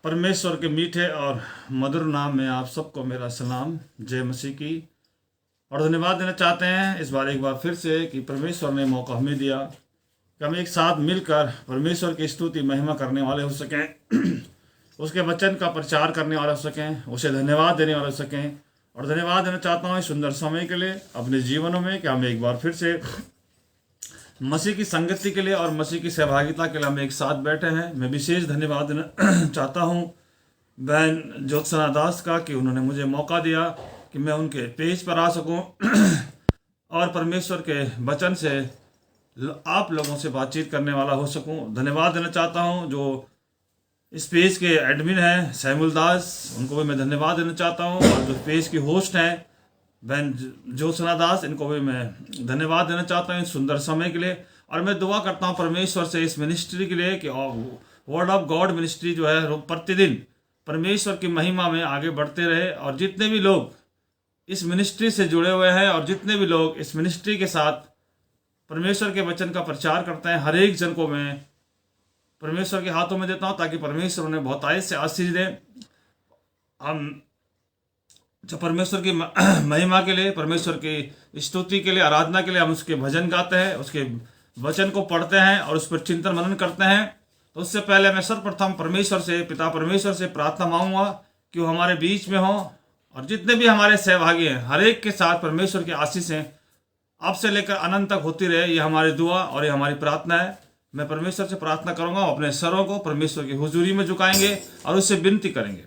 परमेश्वर के मीठे और मधुर नाम में आप सबको मेरा सलाम, जय मसीह की। और धन्यवाद देना चाहते हैं इस बार एक बार फिर से कि परमेश्वर ने मौका हमें दिया कि हम एक साथ मिलकर परमेश्वर की स्तुति महिमा करने वाले हो सकें उसके वचन का प्रचार करने वाले हो सकें, उसे धन्यवाद देने वाले हो सकें। और धन्यवाद देना चाहता हूँ इस सुंदर समय के लिए अपने जीवनों में कि हम एक बार फिर से मसीह की संगति के लिए और मसीह की सहभागिता के लिए हम एक साथ बैठे हैं। मैं विशेष धन्यवाद देना चाहता हूँ बहन ज्योत्सना दास का कि उन्होंने मुझे मौका दिया कि मैं उनके पेज पर आ सकूं और परमेश्वर के वचन से आप लोगों से बातचीत करने वाला हो सकूं। धन्यवाद देना चाहता हूं जो इस पेज के एडमिन हैं सैमुल दास, उनको भी मैं धन्यवाद देना चाहता हूं। और जो पेज की होस्ट हैं बहन ज्योत्सना दास, इनको भी मैं धन्यवाद देना चाहता हूँ इस सुंदर समय के लिए। और मैं दुआ करता हूँ परमेश्वर से इस मिनिस्ट्री के लिए कि वर्ड ऑफ गॉड मिनिस्ट्री जो है प्रतिदिन परमेश्वर की महिमा में आगे बढ़ते रहे। और जितने भी लोग इस मिनिस्ट्री से जुड़े हुए हैं और जितने भी लोग इस मिनिस्ट्री के साथ परमेश्वर के वचन का प्रचार करते हैं, हर एक जन को मैं परमेश्वर के हाथों में देता हूँ ताकि परमेश्वर उन्हें बहुतायत से आशीष दे। हम जब परमेश्वर की महिमा के लिए, परमेश्वर की स्तुति के लिए, आराधना के लिए हम उसके भजन गाते हैं, उसके वचन को पढ़ते हैं और उस पर चिंतन मनन करते हैं, तो उससे पहले मैं सर्वप्रथम परमेश्वर से, पिता परमेश्वर से प्रार्थना मांगूंगा कि वो हमारे बीच में हो और जितने भी हमारे सहभागी हैं हर एक के साथ परमेश्वर की आशीषें आपसे लेकर अनंत तक होती रहे। ये हमारी दुआ और ये हमारी प्रार्थना है। मैं परमेश्वर से प्रार्थना करूंगा, अपने सरों को परमेश्वर की हुजूरी में झुकाएंगे और उससे विनती करेंगे।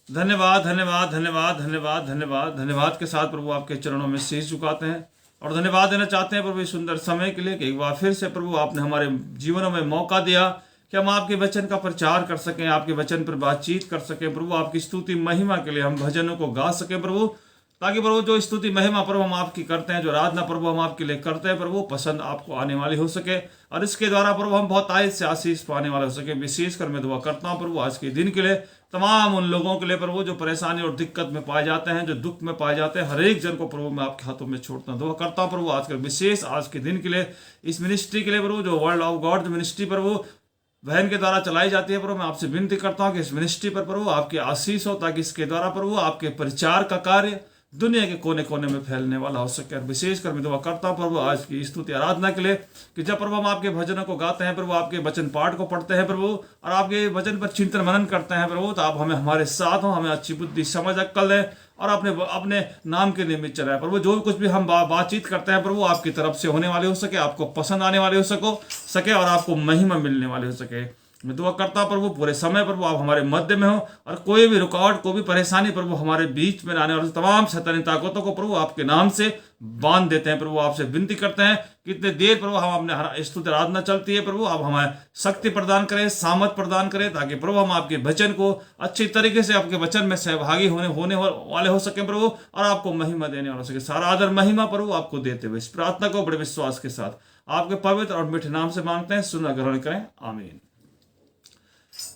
धन्यवाद धन्यवाद धन्यवाद धन्यवाद धन्यवाद धन्यवाद के साथ प्रभु आपके चरणों में शीश झुकाते हैं और धन्यवाद देना चाहते हैं प्रभु इस सुंदर समय के लिए कि एक बार फिर से प्रभु आपने हमारे जीवनों में मौका दिया कि हम आपके वचन का प्रचार कर सकें, आपके वचन पर बातचीत कर सकें प्रभु, आपकी स्तुति महिमा के लिए हम भजनों को गा सकें प्रभु, ताकि प्रभु जो स्तुति महिमा प्रभु हम आपकी करते हैं, जो आराधना प्रभु हम आपके लिए करते हैं प्रभु, पसंद आपको आने वाली हो सके और इसके द्वारा प्रभु हम बहुत आयत से आशीष पाने वाले हो सके। विशेषकर मैं दुआ करता हूँ प्रभु आज के दिन के लिए, तमाम उन लोगों के लिए प्रभु जो परेशानी और दिक्कत में पाए जाते हैं, जो दुख में पाए जाते हैं, हर एक जन को प्रभु मैं आपके हाथों में छोड़ता हूँ। दुआ करता हूँ प्रभु आज के विशेष आज के दिन के लिए, इस मिनिस्ट्री के लिए प्रभु, जो वर्ल्ड ऑफ गॉड मिनिस्ट्री प्रभु बहन के द्वारा चलाई जाती है प्रभु, मैं आपसे विनती करता हूँ कि इस मिनिस्ट्री पर प्रभु आपकी आशीष हो ताकि इसके द्वारा प्रभु आपके प्रचार का कार्य दुनिया के कोने कोने में फैलने वाला हो सके। और विशेषकर मैं दुआ करता हूँ प्रभु आज की स्तुति आराधना के लिए कि जब प्रभु हम आपके भजनों को गाते हैं प्रभु, आपके वचन पाठ को पढ़ते हैं प्रभु और आपके वचन पर चिंतन मनन करते हैं प्रभु, तो आप हमें हमारे साथ हो, हमें अच्छी बुद्धि समझ अक्कल दें और अपने नाम के निमित्त चलाए प्रभु। जो भी कुछ भी हम बातचीत करते हैं प्रभु आपकी तरफ से होने वाले हो सके, आपको पसंद आने वाले हो सके और आपको महिमा मिलने वाले हो सके। मैं दुआ करता हूं प्रभु पूरे समय प्रभु आप हमारे मध्य में हो और कोई भी रुकावट, कोई भी परेशानी प्रभु हमारे बीच में आने वाले तमाम शैतानी ताकतों को प्रभु आपके नाम से बांध देते हैं प्रभु। आपसे विनती करते हैं कितने देर प्रभु हम अपने स्तुति आराधना चलती है प्रभु, आप हमें शक्ति प्रदान करें, सामर्थ प्रदान करें ताकि प्रभु हम आपके वचन को अच्छी तरीके से आपके वचन में सहभागी होने वाले हो सके प्रभु और आपको महिमा देने वाले हो सके। सारा आदर महिमा प्रभु आपको देते हुए इस प्रार्थना को बड़े विश्वास के साथ आपके पवित्र और मीठे नाम से मांगते हैं, सुना ग्रहण करें, आमीन।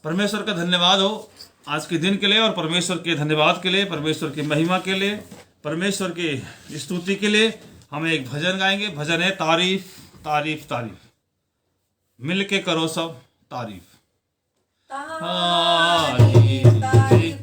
परमेश्वर का धन्यवाद हो आज के दिन के लिए और परमेश्वर के धन्यवाद के लिए, परमेश्वर की महिमा के लिए, परमेश्वर की स्तुति के लिए हम एक भजन गाएंगे। भजन है तारीफ तारीफ तारीफ, मिल के करो सब तारीफ। तारीफ तारीफ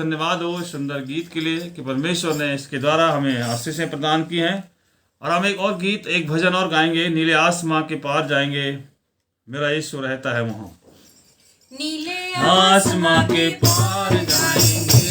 धन्यवाद हो इस सुंदर गीत के लिए कि परमेश्वर ने इसके द्वारा हमें आशीषें प्रदान की हैं। और हम एक और गीत, एक भजन और गाएंगे, नीले आसमां के पार जाएंगे, मेरा यीशु रहता है वहाँ। नीले आसमां के पार जाएंगे,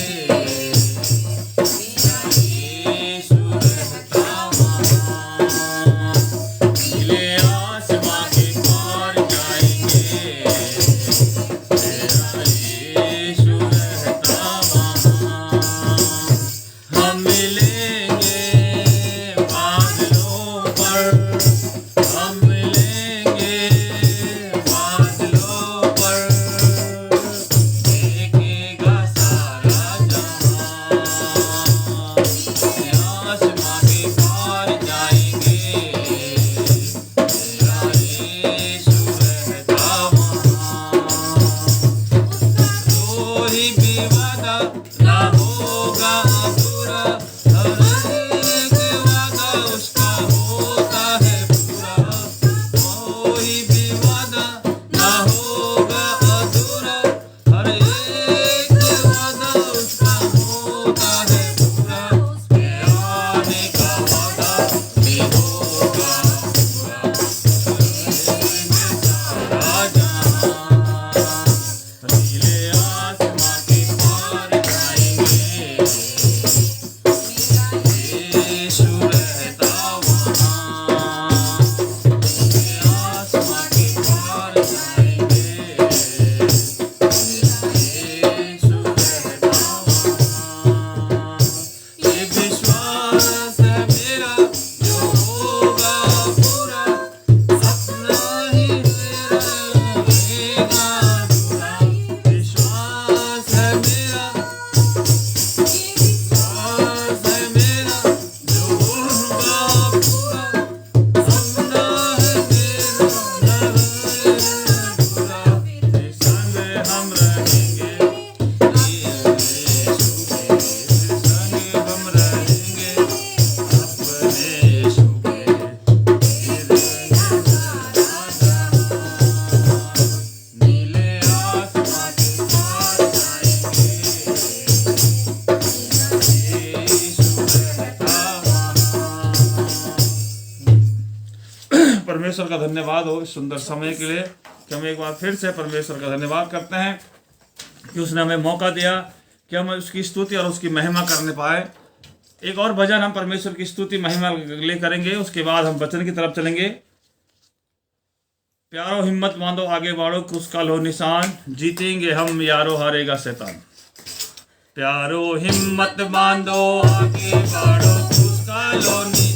परमेश्वर का धन्यवाद हो इस सुंदर समय के लिए कि हम एक बार फिर से परमेश्वर का धन्यवाद करते हैं कि उसने हमें मौका दिया कि हम उसकी स्तुति और उसकी महिमा करने पाए। एक और भजन हम परमेश्वर की स्तुति महिमा ले करेंगे, उसके बाद हम वचन की तरफ चलेंगे। प्यारो हिम्मत बांधो आगे बढ़ो, क्रूस का लो निशान, जीतेंगे हम यारो हारेगा शैतान। प्यारो हिम्मत बांधो आगे बढ़ो, क्रूस का लो निशान,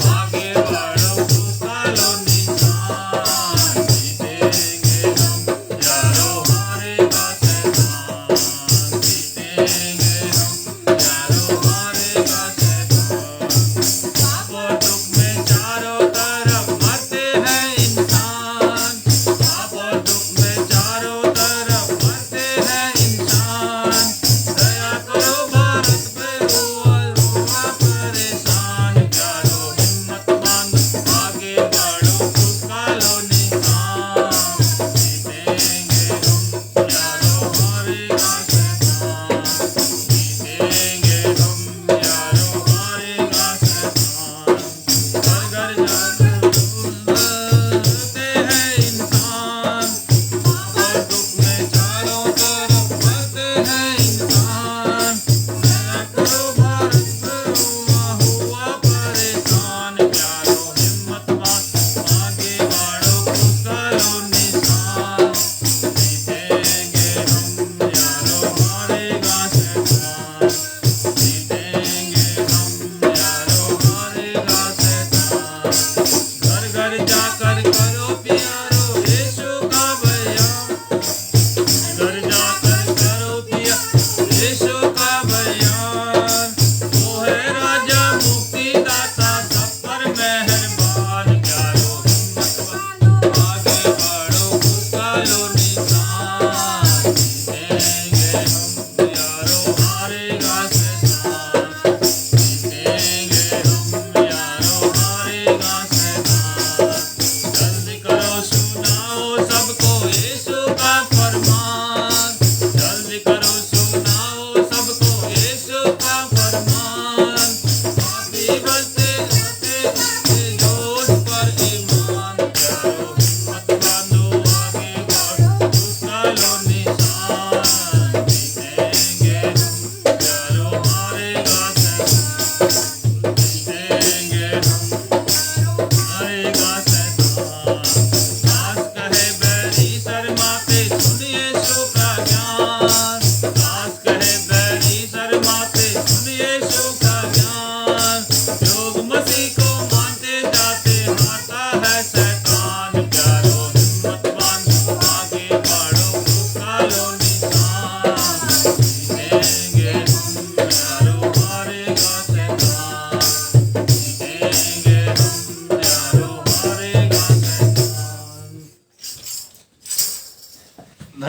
आगे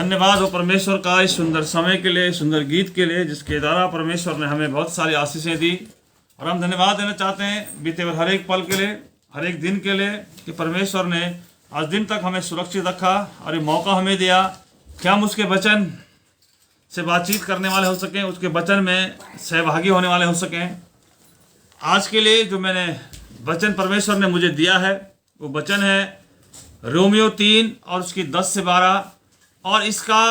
धन्यवाद हो परमेश्वर का इस सुंदर समय के लिए, सुंदर गीत के लिए, जिसके द्वारा परमेश्वर ने हमें बहुत सारी आशीषें दी। और हम धन्यवाद देना चाहते हैं बीते हुए हर एक पल के लिए, हर एक दिन के लिए, कि परमेश्वर ने आज दिन तक हमें सुरक्षित रखा और ये मौका हमें दिया कि हम उसके वचन से बातचीत करने वाले हो सकें, उसके वचन में सहभागी होने वाले हो सकें। आज के लिए जो मैंने वचन परमेश्वर ने मुझे दिया है वो वचन है रोमियो 3 और उसकी 10 से 12। और इसका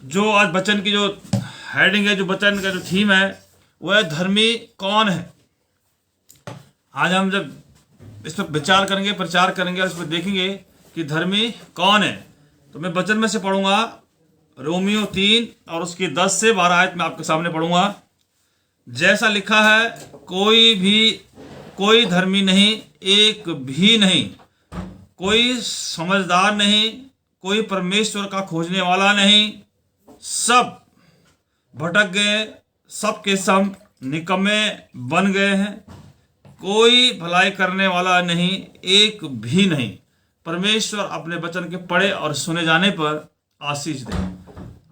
जो आज वचन की जो हेडिंग है, जो वचन का जो थीम है, वो है धर्मी कौन है। आज हम जब इस पर विचार करेंगे, प्रचार करेंगे और इस पर देखेंगे कि धर्मी कौन है, तो मैं वचन में से पढ़ूंगा रोमियो 3 और उसकी 10 से 12 आयत में आपके सामने पढ़ूंगा। जैसा लिखा है, कोई धर्मी नहीं, एक भी नहीं, कोई समझदार नहीं, कोई परमेश्वर का खोजने वाला नहीं, सब भटक गए, सब के सब निकम्मे बन गए हैं, कोई भलाई करने वाला नहीं, एक भी नहीं। परमेश्वर अपने वचन के पढ़े और सुने जाने पर आशीष दे।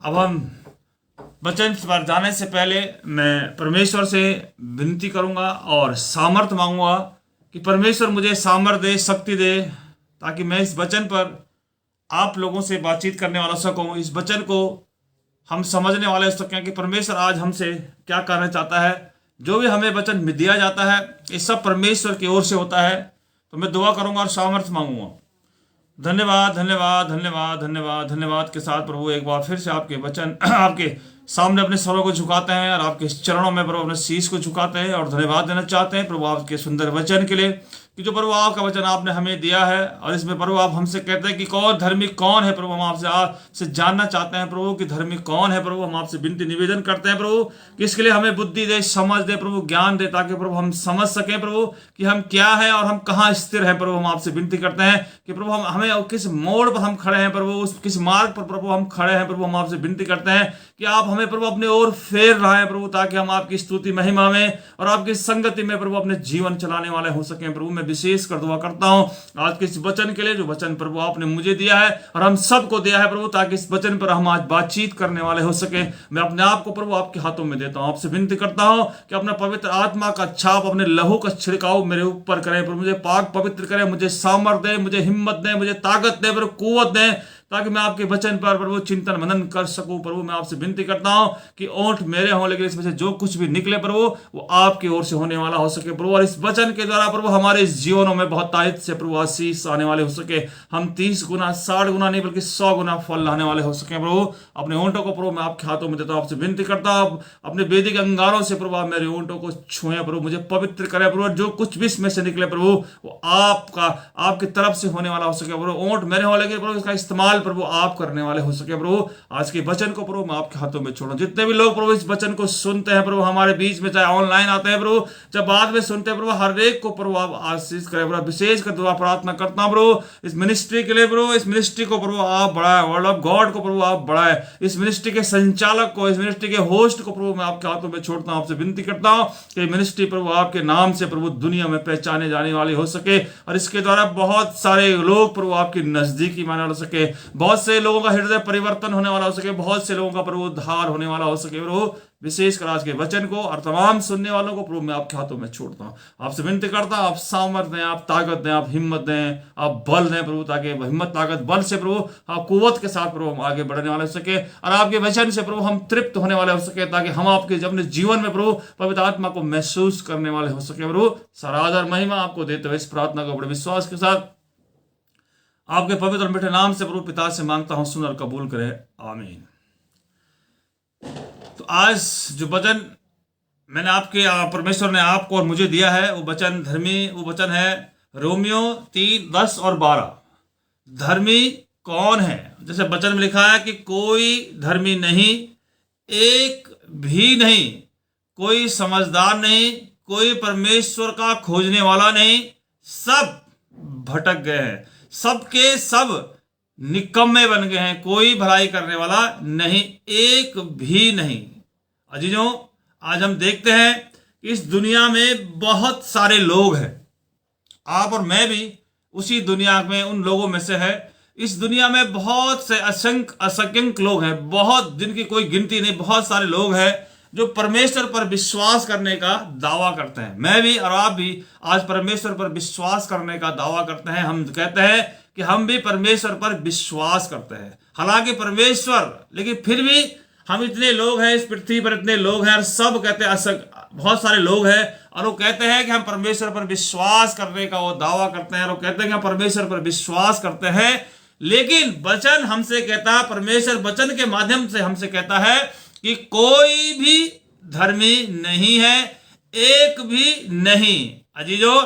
अब हम वचन पर जाने से पहले मैं परमेश्वर से विनती करूंगा और सामर्थ मांगूंगा कि परमेश्वर मुझे सामर्थ दे, शक्ति दे, ताकि मैं इस वचन पर आप लोगों से बातचीत करने वाला सकूं, इस वचन को हम समझने वाले हो सकें कि परमेश्वर आज हमसे क्या करना चाहता है। जो भी हमें वचन दिया जाता है ये सब परमेश्वर की ओर से होता है। तो मैं दुआ करूंगा और सामर्थ्य मांगूंगा। धन्यवाद धन्यवाद धन्यवाद धन्यवाद धन्यवाद के साथ प्रभु एक बार फिर से आपके वचन आपके सामने अपने सरों को झुकाते हैं और आपके चरणों में प्रभु अपने शीश को झुकाते हैं और धन्यवाद देना चाहते हैं प्रभु आपके सुंदर वचन के लिए, कि जो प्रभु आपका वचन आपने हमें दिया है। और इसमें प्रभु आप हमसे कहते हैं कि कौन धर्मी कौन है। प्रभु हम आपसे जानना चाहते हैं प्रभु कि धर्मी कौन है। प्रभु हम आपसे विनती निवेदन करते हैं प्रभु कि इसके लिए हमें बुद्धि दे, समझ दे प्रभु, ज्ञान दे, ताकि प्रभु हम समझ सकें प्रभु कि हम क्या है और हम कहाँ स्थिर हैं। प्रभु हम आपसे विनती करते हैं कि प्रभु हमें किस मोड़ पर हम खड़े हैं प्रभु, उस किस मार्ग पर प्रभु हम खड़े हैं प्रभु। हम आपसे विनती करते हैं कि आप हमें प्रभु अपने ओर फेर रहे हैं प्रभु, ताकि हम आपकी स्तुति महिमा में और आपकी संगति में प्रभु अपने जीवन चलाने वाले हो सकें प्रभु। मैं विशेष कर दुआ करता हूं आज के इस वचन के लिए, जो वचन प्रभु आपने मुझे दिया है और हम सबको दिया है प्रभु, ताकि इस वचन पर हम आज बातचीत करने वाले हो सके। मैं अपने आप को प्रभु आपके हाथों में देता हूं। आपसे विनती करता हूं कि अपना पवित्र आत्मा का छाप, अपने लहू का छिड़काव मेरे ऊपर करें प्रभु, मुझे पाक पवित्र करें, मुझे सामर्थ दे, मुझे हिम्मत दे, मुझे ताकत दे प्रभु, कुव्वत दे, ताकि मैं आपके वचन पर प्रभु चिंतन मनन कर सकूं प्रभु। मैं आपसे विनती करता हूं कि ओंठ मेरे हों, लेकिन इसमें से जो कुछ भी निकले प्रभु वो आपकी ओर से होने वाला हो सके प्रभु। और इस वचन के द्वारा प्रभु हमारे जीवनों में बहुत तायत से प्रभु आशीष आने वाले हो सके। हम 30 गुना 60 गुना नहीं बल्कि 100 गुना फल लाने वाले हो सके प्रभु। अपने ओंठों को प्रभु मैं आपके हाथों में देता हूं। आपसे विनती करता हूं अपने वेदिक अंगारों से प्रभु आप मेरे ओंठों को छुएं प्रभु, मुझे पवित्र करें प्रभु। जो कुछ भी इसमें से निकले प्रभु वो आपकी तरफ से होने वाला हो सके प्रभु। ओंठ मेरे हो, लेकिन प्रभु इसका इस्तेमाल प्रभु आप करने वाले हो सके प्रभु। आज के वचन को प्रभु मैं आपके हाथों में छोड़ूं। जितने भी लोग प्रभु इस वचन को सुनते हैं प्रभु हमारे बीच में, चाहे ऑनलाइन आते हैं प्रभु, चाहे बाद में सुनते हैं प्रभु, हर एक को प्रभु आप आशीष करें प्रभु। विशेष कर दुआ प्रार्थना करता हूं प्रभु इस मिनिस्ट्री के लिए प्रभु। इस मिनिस्ट्री को प्रभु आप बढ़ाए, वर्ड ऑफ गॉड को प्रभु आप बढ़ाए। इस मिनिस्ट्री के संचालक को, इस मिनिस्ट्री के होस्ट को प्रभु मैं आपके हाथों में छोड़ता हूं। आपसे विनती करता हूं कि मिनिस्ट्री प्रभु आपके नाम से प्रभु दुनिया में पहचाने जाने वाली हो सके और इसके द्वारा बहुत सारे लोग प्रभु आपकी नजदीकी माने हो सके, बहुत से लोगों का हृदय परिवर्तन होने वाला हो सके, बहुत से लोगों का प्रभु उद्धार होने वाला हो सके प्रभु। विशेषकर आज के वचन को और तमाम सुनने वालों को प्रभु मैं आपके हाथों में छोड़ता हूं। आपसे विनती करता हूं आप सामर्थ दें, आप ताकत दें, आप हिम्मत दें, आप बल दें प्रभु, ताकि हिम्मत ताकत बल से प्रभु आप कुव्वत के साथ प्रभु हम आगे बढ़ने वाले हो सके और आपके वचन से प्रभु हम तृप्त होने वाले हो सके, ताकि हम आपके अपने जीवन में प्रभु पवित्र आत्मा को महसूस करने वाले हो सके प्रभु। सारा आदर महिमा आपको देते हुए इस प्रार्थना को बड़े विश्वास के साथ आपके पवित्र और मीठे नाम से प्रभु पिता से मांगता हूं, सुन और कबूल करे, आमीन। तो आज जो वचन मैंने आपके परमेश्वर ने आपको और मुझे दिया है वो वचन धर्मी, वो वचन है रोमियो 3 10 और 12। धर्मी कौन है? जैसे वचन में लिखा है कि कोई धर्मी नहीं, एक भी नहीं, कोई समझदार नहीं, कोई परमेश्वर का खोजने वाला नहीं, सब भटक गए हैं, सबके सब निकम्मे बन गए हैं, कोई भलाई करने वाला नहीं, एक भी नहीं। अजीजों, आज हम देखते हैं कि इस दुनिया में बहुत सारे लोग हैं, आप और मैं भी उसी दुनिया में उन लोगों में से है इस दुनिया में बहुत से असंख्य लोग हैं, बहुत जिनकी कोई गिनती नहीं, बहुत सारे लोग हैं जो परमेश्वर पर विश्वास करने का दावा करते हैं। मैं भी और आप भी आज परमेश्वर पर विश्वास करने का दावा करते हैं। हम कहते हैं कि हम भी परमेश्वर पर विश्वास करते हैं। हालांकि परमेश्वर, लेकिन फिर भी हम इतने लोग हैं इस पृथ्वी पर, इतने लोग हैं और सब कहते हैं, बहुत सारे लोग हैं और वो कहते हैं कि हम परमेश्वर पर विश्वास करने का वो दावा करते हैं और वो कहते हैं कि हम परमेश्वर पर विश्वास करते हैं। लेकिन वचन हमसे कहता है, परमेश्वर वचन के माध्यम से हमसे कहता है कि कोई भी धर्मी नहीं है, एक भी नहीं अजीजों,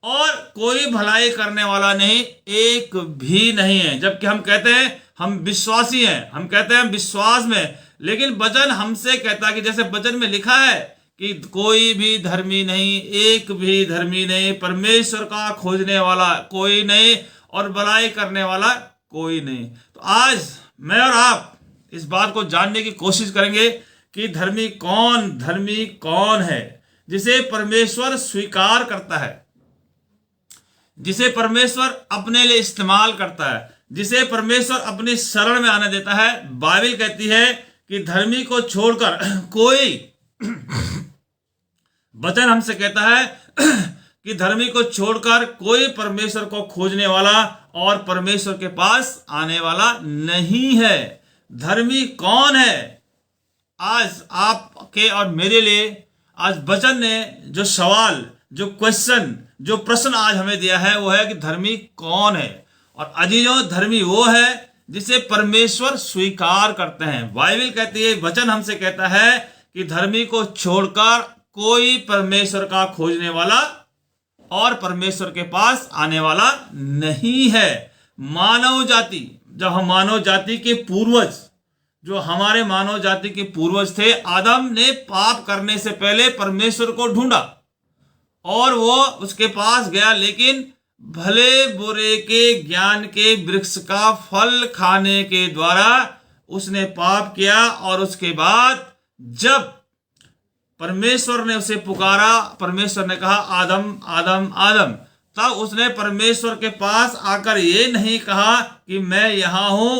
और कोई भलाई करने वाला नहीं, एक भी नहीं है। जबकि हम कहते हैं हम विश्वासी हैं, हम कहते हैं हम विश्वास में, लेकिन वचन हमसे कहता है कि जैसे वचन में लिखा है कि कोई भी धर्मी नहीं, एक भी धर्मी नहीं, परमेश्वर का खोजने वाला कोई नहीं और भलाई करने वाला कोई नहीं। तो आज मैं और आप इस बात को जानने की कोशिश करेंगे कि धर्मी कौन है, जिसे परमेश्वर स्वीकार करता है, जिसे परमेश्वर अपने लिए इस्तेमाल करता है, जिसे परमेश्वर अपनी शरण में आने देता है। बाइबल कहती है कि धर्मी को छोड़कर कोई, वचन हमसे कहता है कि धर्मी को छोड़कर कोई परमेश्वर को खोजने वाला और परमेश्वर के पास आने वाला नहीं है। धर्मी कौन है? आज आपके और मेरे लिए आज वचन ने जो सवाल, जो क्वेश्चन, जो प्रश्न आज हमें दिया है वो है कि धर्मी कौन है। और अजीजों, धर्मी वो है जिसे परमेश्वर स्वीकार करते हैं। बाइबल कहती है, वचन हमसे कहता है कि धर्मी को छोड़कर कोई परमेश्वर का खोजने वाला और परमेश्वर के पास आने वाला नहीं है। मानव जाति, जब हम मानव जाति के पूर्वज, जो हमारे मानव जाति के पूर्वज थे, आदम ने पाप करने से पहले परमेश्वर को ढूंढा और वो उसके पास गया, लेकिन भले बुरे के ज्ञान के वृक्ष का फल खाने के द्वारा उसने पाप किया। और उसके बाद जब परमेश्वर ने उसे पुकारा, परमेश्वर ने कहा आदम आदम आदम, तब उसने परमेश्वर के पास आकर ये नहीं कहा कि मैं यहां हूं,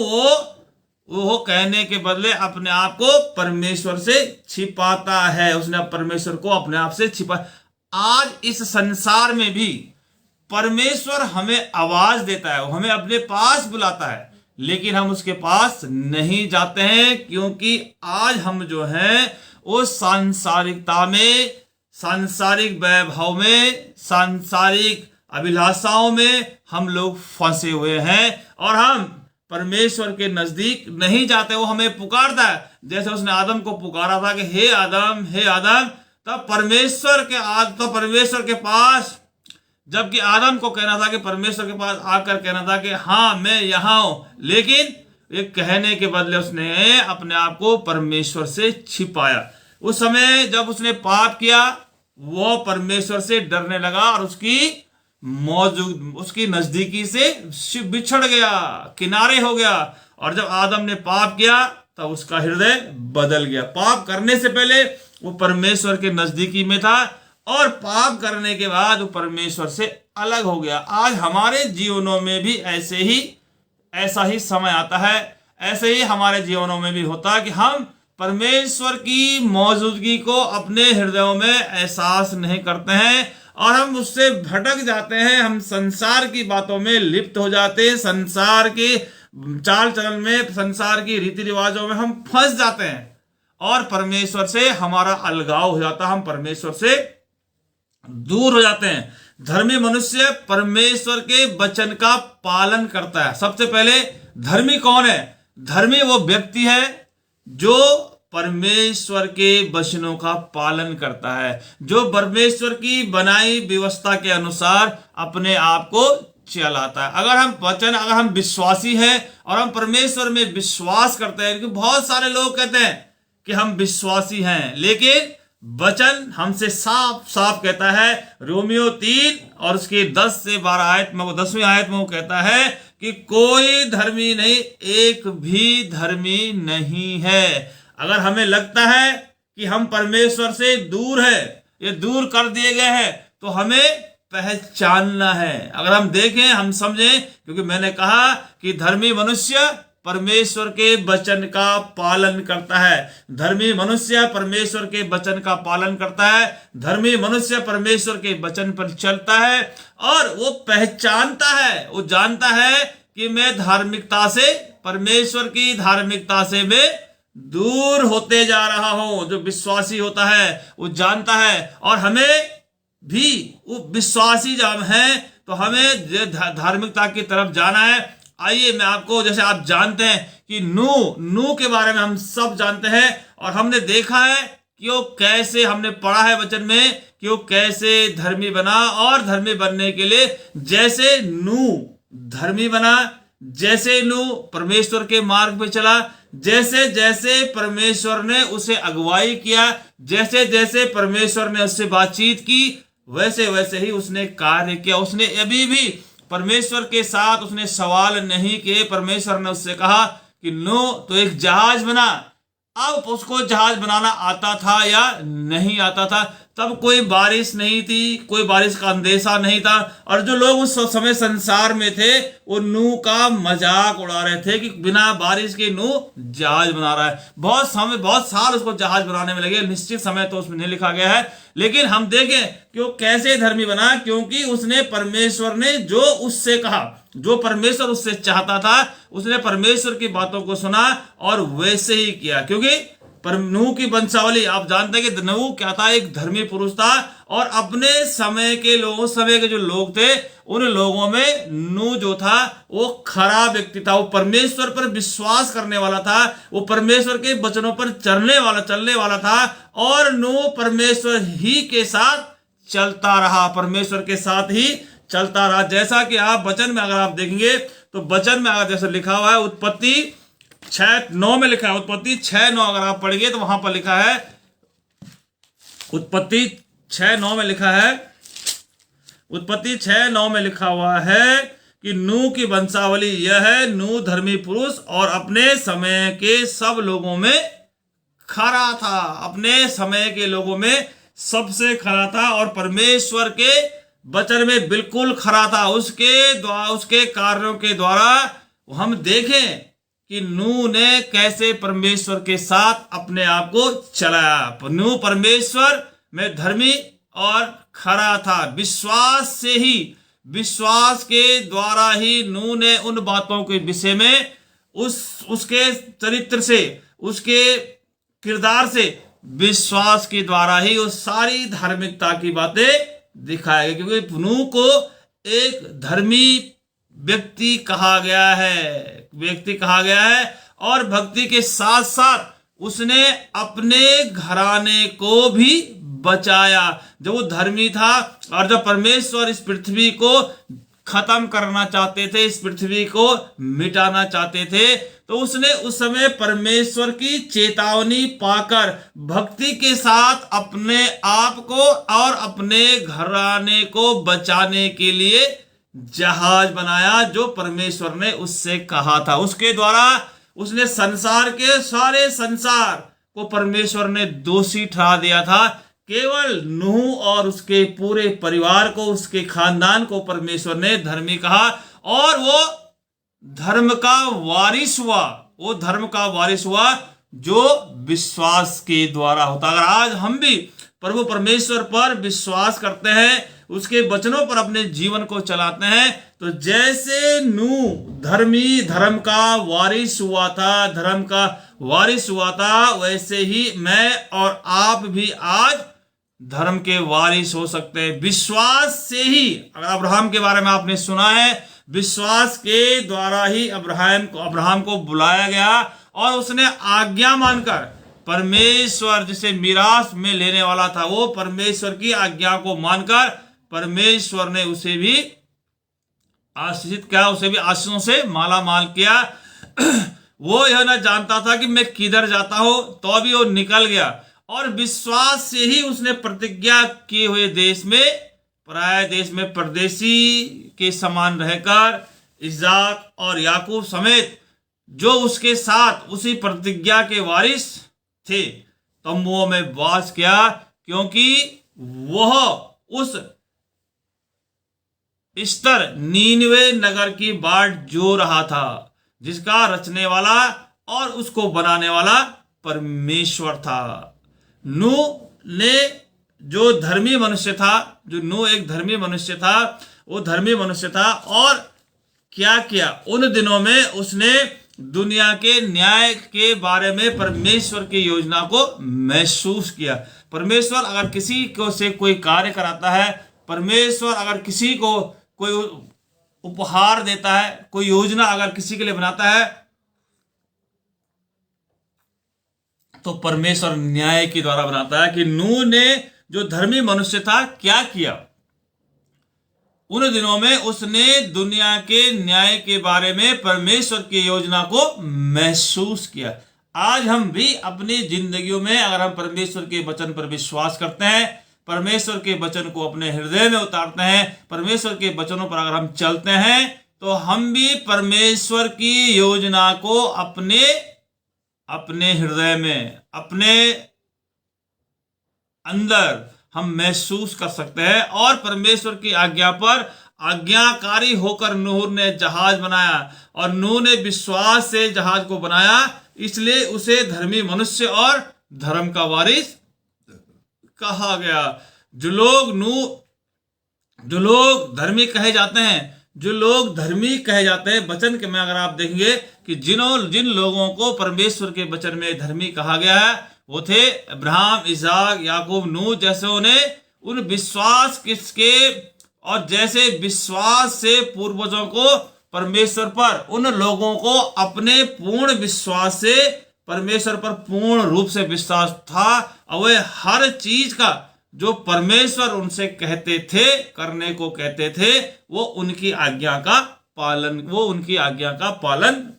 वो कहने के बदले अपने आप को परमेश्वर से छिपाता है। उसने परमेश्वर को अपने आप से छिपा। आज इस संसार में भी परमेश्वर हमें आवाज देता है, वो हमें अपने पास बुलाता है, लेकिन हम उसके पास नहीं जाते हैं, क्योंकि आज हम जो हैं वो सांसारिकता में, सांसारिक वैभव में, सांसारिक अभिलाषाओं में हम लोग फंसे हुए हैं और हम परमेश्वर के नजदीक नहीं जाते। वो हमें पुकारता है, जैसे उसने आदम को पुकारा था कि हे आदम, हे आदम, तब परमेश्वर के पास, जबकि आदम को कहना था कि परमेश्वर के पास आकर कहना था कि हाँ मैं यहां हूं, लेकिन एक कहने के बदले उसने अपने आप को परमेश्वर से छिपाया। उस समय जब उसने पाप किया, वो परमेश्वर से डरने लगा और उसकी नजदीकी से बिछड़ गया, किनारे हो गया। और जब आदम ने पाप किया तब उसका हृदय बदल गया। पाप करने से पहले वो परमेश्वर के नजदीकी में था और पाप करने के बाद वो परमेश्वर से अलग हो गया। आज हमारे जीवनों में भी ऐसा ही समय आता है, ऐसे ही हमारे जीवनों में भी होता है कि हम परमेश्वर की मौजूदगी को अपने हृदयों में एहसास नहीं करते हैं और हम उससे भटक जाते हैं। हम संसार की बातों में लिप्त हो जाते हैं, संसार के चाल चलन में, संसार की रीति रिवाजों में हम फंस जाते हैं और परमेश्वर से हमारा अलगाव हो जाता है, हम परमेश्वर से दूर हो जाते हैं। धर्मी मनुष्य परमेश्वर के वचन का पालन करता है। सबसे पहले धर्मी कौन है? धर्मी वो व्यक्ति है जो परमेश्वर के वचनों का पालन करता है, जो परमेश्वर की बनाई व्यवस्था के अनुसार अपने आप को चलाता है। अगर हम विश्वासी हैं और हम परमेश्वर में विश्वास करते हैं, क्योंकि बहुत सारे लोग कहते हैं कि हम विश्वासी हैं, लेकिन वचन हमसे साफ साफ कहता है, रोमियो 3 और उसके 10 से 12 आयत में, वो 10वीं आयत में वो कहता है कि कोई धर्मी नहीं, एक भी धर्मी नहीं है। अगर हमें लगता है कि हम परमेश्वर से दूर है, ये दूर कर दिए गए हैं, तो हमें पहचानना है। अगर हम देखें, हम समझें, क्योंकि मैंने कहा कि धर्मी मनुष्य परमेश्वर के वचन का पालन करता है। धर्मी मनुष्य परमेश्वर के वचन का पालन करता है। धर्मी मनुष्य परमेश्वर के वचन पर चलता है और वो पहचानता है, वो जानता है कि मैं धार्मिकता से, परमेश्वर की धार्मिकता से मैं दूर होते जा रहा हूं। जो विश्वासी होता है वो जानता है, और हमें भी वो विश्वासी जब हैं तो हमें धार्मिकता की तरफ जाना है। आइए मैं आपको, जैसे आप जानते हैं कि नूह के बारे में हम सब जानते हैं, और हमने देखा है कि वो कैसे, हमने पढ़ा है वचन में कि वो कैसे धर्मी बना, और धर्मी बनने के लिए जैसे नूह धर्मी बना, जैसे नूह परमेश्वर के मार्ग पे चला, जैसे जैसे परमेश्वर ने उसे अगुवाई किया, जैसे जैसे परमेश्वर ने उससे बातचीत की, वैसे वैसे ही उसने कार्य किया। उसने अभी भी परमेश्वर के साथ उसने सवाल नहीं किए। परमेश्वर ने उससे कहा कि नूह तो एक जहाज बना। अब उसको जहाज बनाना आता था या नहीं आता था? तब कोई बारिश नहीं थी, कोई बारिश का अंदेशा नहीं था, और जो लोग उस समय संसार में थे वो नूह का मजाक उड़ा रहे थे कि बिना बारिश के नूह जहाज बना रहा है। बहुत समय, बहुत साल उसको जहाज बनाने में लगे, निश्चित समय तो उसमें नहीं लिखा गया है, लेकिन हम देखें कि वो कैसे धर्मी बना, क्योंकि उसने, परमेश्वर ने जो उससे कहा, जो परमेश्वर उससे चाहता था, उसने परमेश्वर की बातों को सुना और वैसे ही किया। क्योंकि पर नूह की वंशावली, आप जानते हैं कि नूह क्या था, एक धर्मी पुरुष था, और अपने समय के लोगों, समय के जो लोग थे, उन लोगों में नूह जो था वो खरा व्यक्ति था। वो परमेश्वर पर विश्वास करने वाला था, वो परमेश्वर के वचनों पर चलने वाला था, और नूह परमेश्वर ही के साथ चलता रहा, परमेश्वर के साथ ही चलता रहा। जैसा कि आप वचन में अगर आप देखेंगे तो वचन में अगर जैसे लिखा हुआ है, उत्पत्ति 6:9 में लिखा है, उत्पत्ति 6:9 अगर आप पढ़ेंगे तो वहां पर लिखा है, उत्पत्ति 6:9 में लिखा है, उत्पत्ति 6:9 में लिखा हुआ है कि नूह की वंशावली यह है, नूह धर्मी पुरुष और अपने समय के सब लोगों में खरा था, अपने समय के लोगों में सबसे खरा था, और परमेश्वर के वचन में बिल्कुल खरा था। उसके कार्यों के द्वारा हम देखें कि नूह ने कैसे परमेश्वर के साथ अपने आप को चलाया। नूह परमेश्वर में धर्मी और खरा था। विश्वास से ही, विश्वास के द्वारा ही नूह ने उन बातों के विषय में, उसके चरित्र से, उसके किरदार से, विश्वास के द्वारा ही वो सारी धार्मिकता की बातें दिखाएगा। क्योंकि नूह को एक धर्मी व्यक्ति कहा गया है, और भक्ति के साथ साथ उसने अपने घराने को भी बचाया। जब वो धर्मी था और जब परमेश्वर इस पृथ्वी को खत्म करना चाहते थे, इस पृथ्वी को मिटाना चाहते थे, तो उसने उस समय परमेश्वर की चेतावनी पाकर भक्ति के साथ अपने आप को और अपने घराने को बचाने के लिए जहाज बनाया, जो परमेश्वर ने उससे कहा था। उसके द्वारा उसने संसार के सारे संसार को परमेश्वर ने दोषी ठहरा दिया था। केवल नूह और उसके पूरे परिवार को, उसके खानदान को परमेश्वर ने धर्मी कहा, और वो धर्म का वारिस हुआ। वो धर्म का वारिस हुआ जो विश्वास के द्वारा होता। अगर आज हम भी प्रभु परमेश्वर पर विश्वास करते हैं, उसके वचनों पर अपने जीवन को चलाते हैं, तो जैसे नूह धर्म का वारिस हुआ था, वैसे ही मैं और आप भी आज धर्म के वारिस हो सकते हैं। विश्वास से ही, अगर अब्राहम के बारे में आपने सुना है, विश्वास के द्वारा ही अब्राहम को बुलाया गया, और उसने आज्ञा मानकर, परमेश्वर जिसे मीरास में लेने वाला था, वो परमेश्वर की आज्ञा को मानकर परमेश्वर ने उसे भी आशीषित किया, उसे भी आशीषों से माला माल किया। वो यह ना जानता था कि मैं किधर जाता हूं, तो अभी वो निकल गया, और विश्वास से ही उसने प्रतिज्ञा किए हुए देश में, पराये देश में परदेशी के समान रहकर, इसहाक और याकूब समेत जो उसके साथ उसी प्रतिज्ञा के वारिस थे, तंबुओं में वास किया, क्योंकि वह उस स्तर नीनवे नगर की बाट जो रहा था, जिसका रचने वाला और उसको बनाने वाला परमेश्वर था। नूह ने जो धर्मी मनुष्य था, जो नूह एक धर्मी मनुष्य था, वो धर्मी मनुष्य था और क्या किया, उन दिनों में उसने दुनिया के न्याय के बारे में परमेश्वर की योजना को महसूस किया। परमेश्वर अगर किसी को से कोई कार्य कराता है, परमेश्वर अगर किसी को कोई उपहार देता है, कोई योजना अगर किसी के लिए बनाता है, तो परमेश्वर न्याय के द्वारा बनाता है। कि नूह ने जो धर्मी मनुष्य था क्या किया, उन दिनों में उसने दुनिया के न्याय के बारे में परमेश्वर की योजना को महसूस किया। आज हम भी अपनी जिंदगियों में अगर हम परमेश्वर के वचन पर विश्वास करते हैं, परमेश्वर के वचन को अपने हृदय में उतारते हैं, परमेश्वर के वचनों पर अगर हम चलते हैं, तो हम भी परमेश्वर की योजना को अपने हृदय में, अपने अंदर हम महसूस कर सकते हैं। और परमेश्वर की आज्ञा पर आज्ञाकारी होकर नूह ने जहाज बनाया, और नूह ने विश्वास से जहाज को बनाया, इसलिए उसे धर्मी मनुष्य और धर्म का वारिस कहा गया। जो लोग धर्मी कहे जाते हैं, जो लोग धर्मी कहे जाते हैं, वचन के में अगर आप देखेंगे कि जिन लोगों को परमेश्वर के वचन में धर्मी कहा गया है, वो थे अब्राहम, इसहाक, याकूब, नूह जैसे ने उन विश्वास किसके और जैसे विश्वास से पूर्वजों को परमेश्वर पर, उन लोगों को अपने पूर्ण विश्वास से परमेश्वर पर पूर्ण रूप से विश्वास था, और वे हर चीज का जो परमेश्वर उनसे कहते थे, करने को कहते थे, वो उनकी आज्ञा का पालन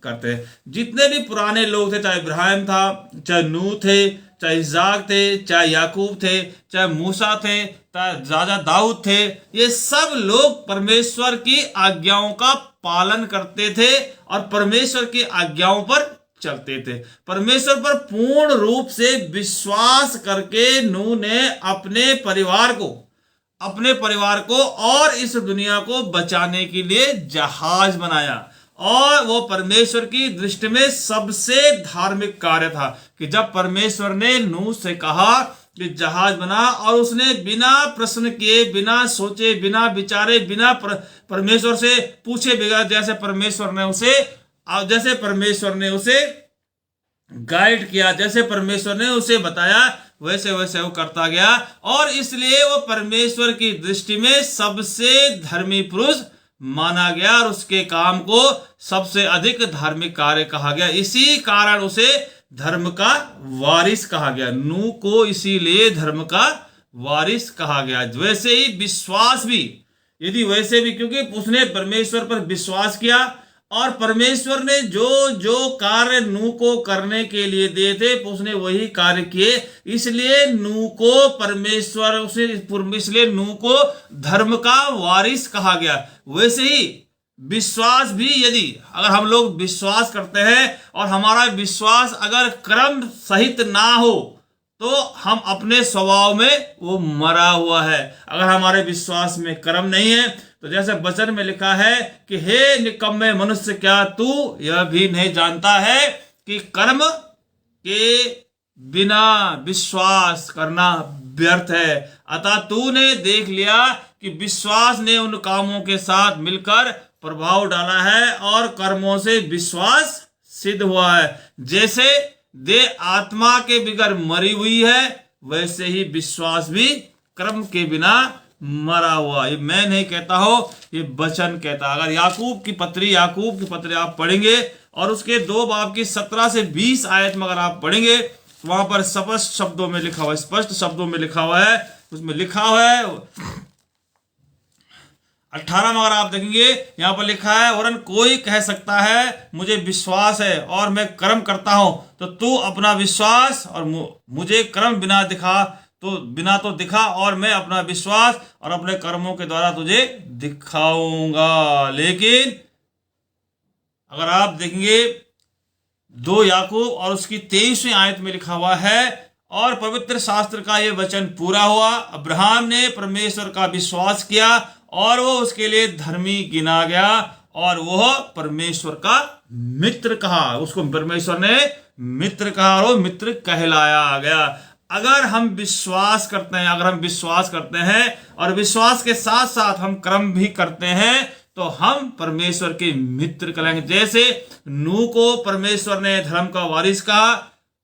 करते हैं। जितने भी पुराने लोग थे, चाहे इब्राहिम था, चाहे नूह थे, चाहे इसहाक थे, चाहे याकूब थे, चाहे मूसा थे, चाहे राजा दाऊद थे, ये सब लोग परमेश्वर की आज्ञाओं का पालन करते थे और परमेश्वर की आज्ञाओं पर चलते थे। परमेश्वर पर पूर्ण रूप से विश्वास करके नूह ने अपने परिवार को और इस दुनिया को बचाने के लिए जहाज बनाया, और वो परमेश्वर की दृष्टि में सबसे धार्मिक कार्य था। कि जब परमेश्वर ने नूह से कहा कि जहाज बना, और उसने बिना प्रश्न किए, बिना सोचे, बिना विचारे, बिना परमेश्वर से पूछे बगैर, जैसे परमेश्वर ने उसे गाइड किया, जैसे परमेश्वर ने उसे बताया, वैसे वैसे वो करता गया, और इसलिए वो परमेश्वर की दृष्टि में सबसे धर्मी पुरुष माना गया और उसके काम को सबसे अधिक धार्मिक कार्य कहा गया। इसी कारण उसे धर्म का वारिस कहा गया। नूह को इसीलिए धर्म का वारिस कहा गया। वैसे ही विश्वास भी, क्योंकि उसने परमेश्वर पर विश्वास किया, और परमेश्वर ने जो कार्य नूह को करने के लिए दिए थे, उसने वही कार्य किए, इसलिए नूह को धर्म का वारिस कहा गया। वैसे ही विश्वास भी, यदि अगर हम लोग विश्वास करते हैं और हमारा विश्वास अगर कर्म सहित ना हो, तो हम अपने स्वभाव में वो मरा हुआ है। अगर हमारे विश्वास में कर्म नहीं है, तो जैसे वचन में लिखा है कि हे निकम्मे मनुष्य, क्या तू यह भी नहीं जानता है कि कर्म के बिना विश्वास करना व्यर्थ है। अतः तूने देख लिया कि विश्वास ने उन कामों के साथ मिलकर प्रभाव डाला है, और कर्मों से विश्वास सिद्ध हुआ है। जैसे देह आत्मा के बगैर मरी हुई है, वैसे ही विश्वास भी कर्म के बिना मरा हुआ। ये मैं नहीं कहता हो, ये वचन कहता। अगर याकूब की पत्री आप पढ़ेंगे, और उसके 2 बाब की 17 से 20 आयत में अगर आप पढ़ेंगे, तो वहां पर स्पष्ट शब्दों में लिखा हुआ है, उसमें लिखा हुआ है 18 में अगर आप देखेंगे, यहाँ पर लिखा है, वरन कोई कह सकता है मुझे विश्वास है और मैं कर्म करता हूं, तो तू अपना विश्वास और मुझे कर्म बिना तो दिखा, और मैं अपना विश्वास और अपने कर्मों के द्वारा तुझे दिखाऊंगा। लेकिन अगर आप देखेंगे 2 याकूब और उसकी 23वीं आयत में लिखा हुआ है, और पवित्र शास्त्र का यह वचन पूरा हुआ, अब्राहम ने परमेश्वर का विश्वास किया और वो उसके लिए धर्मी गिना गया और वह परमेश्वर का मित्र कहा। उसको परमेश्वर ने मित्र कहा और वो मित्र कहलाया गया। अगर हम विश्वास करते हैं, अगर हम विश्वास करते हैं और विश्वास के साथ साथ हम कर्म भी करते हैं तो हम परमेश्वर के मित्र कहलाएंगे। जैसे नूह को परमेश्वर ने धर्म का वारिस कहा,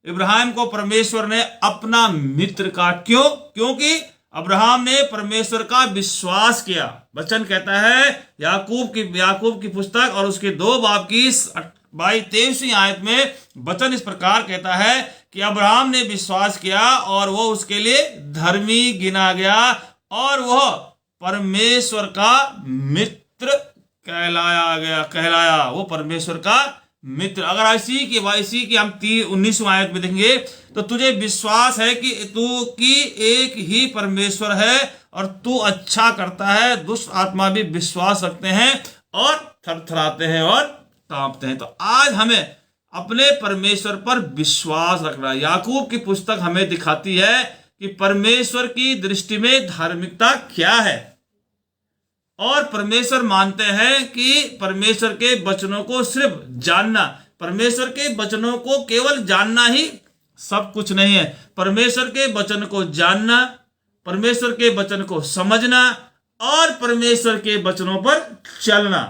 इब्राहिम को परमेश्वर ने अपना मित्र कहा। क्यों? क्योंकि अब्राहम ने परमेश्वर का विश्वास किया। वचन कहता है याकूब की पुस्तक और उसके 2 बाब की 22-23 आयत में वचन इस प्रकार कहता है कि अब्राहम ने विश्वास किया और वो उसके लिए धर्मी गिना गया और वह परमेश्वर का मित्र कहलाया। वो परमेश्वर का मित्र। अगर इसी की हम 19 आयत में देखेंगे तो तुझे विश्वास है कि एक ही परमेश्वर है और तू अच्छा करता है। दुष्ट आत्मा भी विश्वास रखते हैं और थरथराते हैं और कांपते हैं। तो आज हमें अपने परमेश्वर पर विश्वास रखना। याकूब की पुस्तक हमें दिखाती है कि परमेश्वर की दृष्टि में धार्मिकता क्या है। और परमेश्वर मानते हैं कि परमेश्वर के वचनों को सिर्फ जानना, परमेश्वर के वचनों को केवल जानना ही सब कुछ नहीं है। परमेश्वर के वचन को जानना, परमेश्वर के वचन को समझना और परमेश्वर के वचनों पर चलना,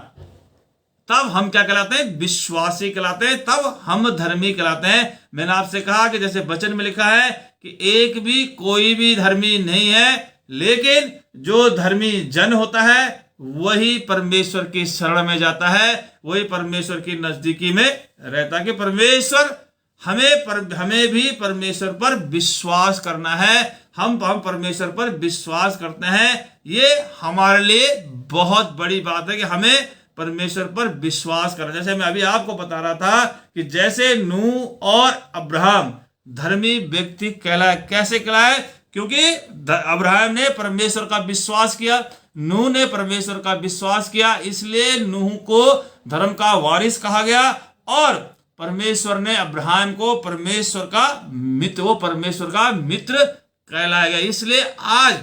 तब हम क्या कहलाते हैं? विश्वासी कहलाते हैं, तब हम धर्मी कहलाते हैं। मैंने आपसे कहा कि जैसे वचन में लिखा है कि एक भी कोई भी धर्मी नहीं है, लेकिन जो धर्मी जन होता है वही परमेश्वर की शरण में जाता है, वही परमेश्वर की नजदीकी में रहता है। कि परमेश्वर हमें भी परमेश्वर पर विश्वास करना है। हम परमेश्वर पर विश्वास करते हैं। ये हमारे लिए बहुत बड़ी बात है कि हमें परमेश्वर पर विश्वास करना। जैसे मैं अभी आपको बता रहा था कि जैसे नूह और अब्राहम धर्मी व्यक्ति कहलाए। कैसे कहलाए? क्योंकि अब्राहम ने परमेश्वर का विश्वास किया, नूह ने परमेश्वर का विश्वास किया, इसलिए नूह को धर्म का वारिस कहा गया और परमेश्वर ने अब्राहम को परमेश्वर का मित्र, वो परमेश्वर का मित्र कहलाया गया। इसलिए आज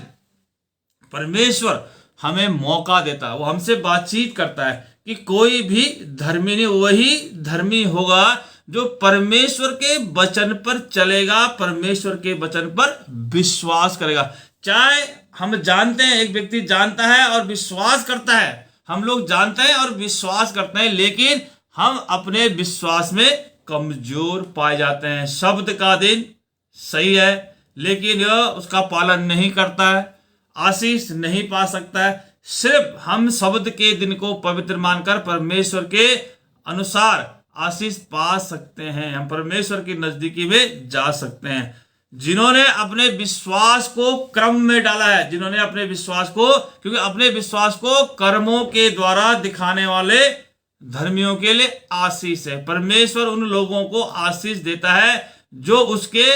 परमेश्वर हमें मौका देता है, वो हमसे बातचीत करता है कि कोई भी धर्मी नहीं, वही धर्मी होगा जो परमेश्वर के वचन पर चलेगा, परमेश्वर के वचन पर विश्वास करेगा। चाहे हम जानते हैं, एक व्यक्ति जानता है और विश्वास करता है, हम लोग जानते हैं और विश्वास करते हैं, लेकिन हम अपने विश्वास में कमजोर पाए जाते हैं। शब्द का दिन सही है लेकिन यह उसका पालन नहीं करता है, आशीष नहीं पा सकता है। सिर्फ हम शब्द के दिन को पवित्र मानकर परमेश्वर के अनुसार आशीष पा सकते हैं, हम परमेश्वर की नजदीकी में जा सकते हैं। जिन्होंने अपने विश्वास को क्रम में डाला है, जिन्होंने अपने विश्वास को, क्योंकि अपने विश्वास को कर्मों के द्वारा दिखाने वाले धर्मियों के लिए आशीष है। परमेश्वर उन लोगों को आशीष देता है जो उसके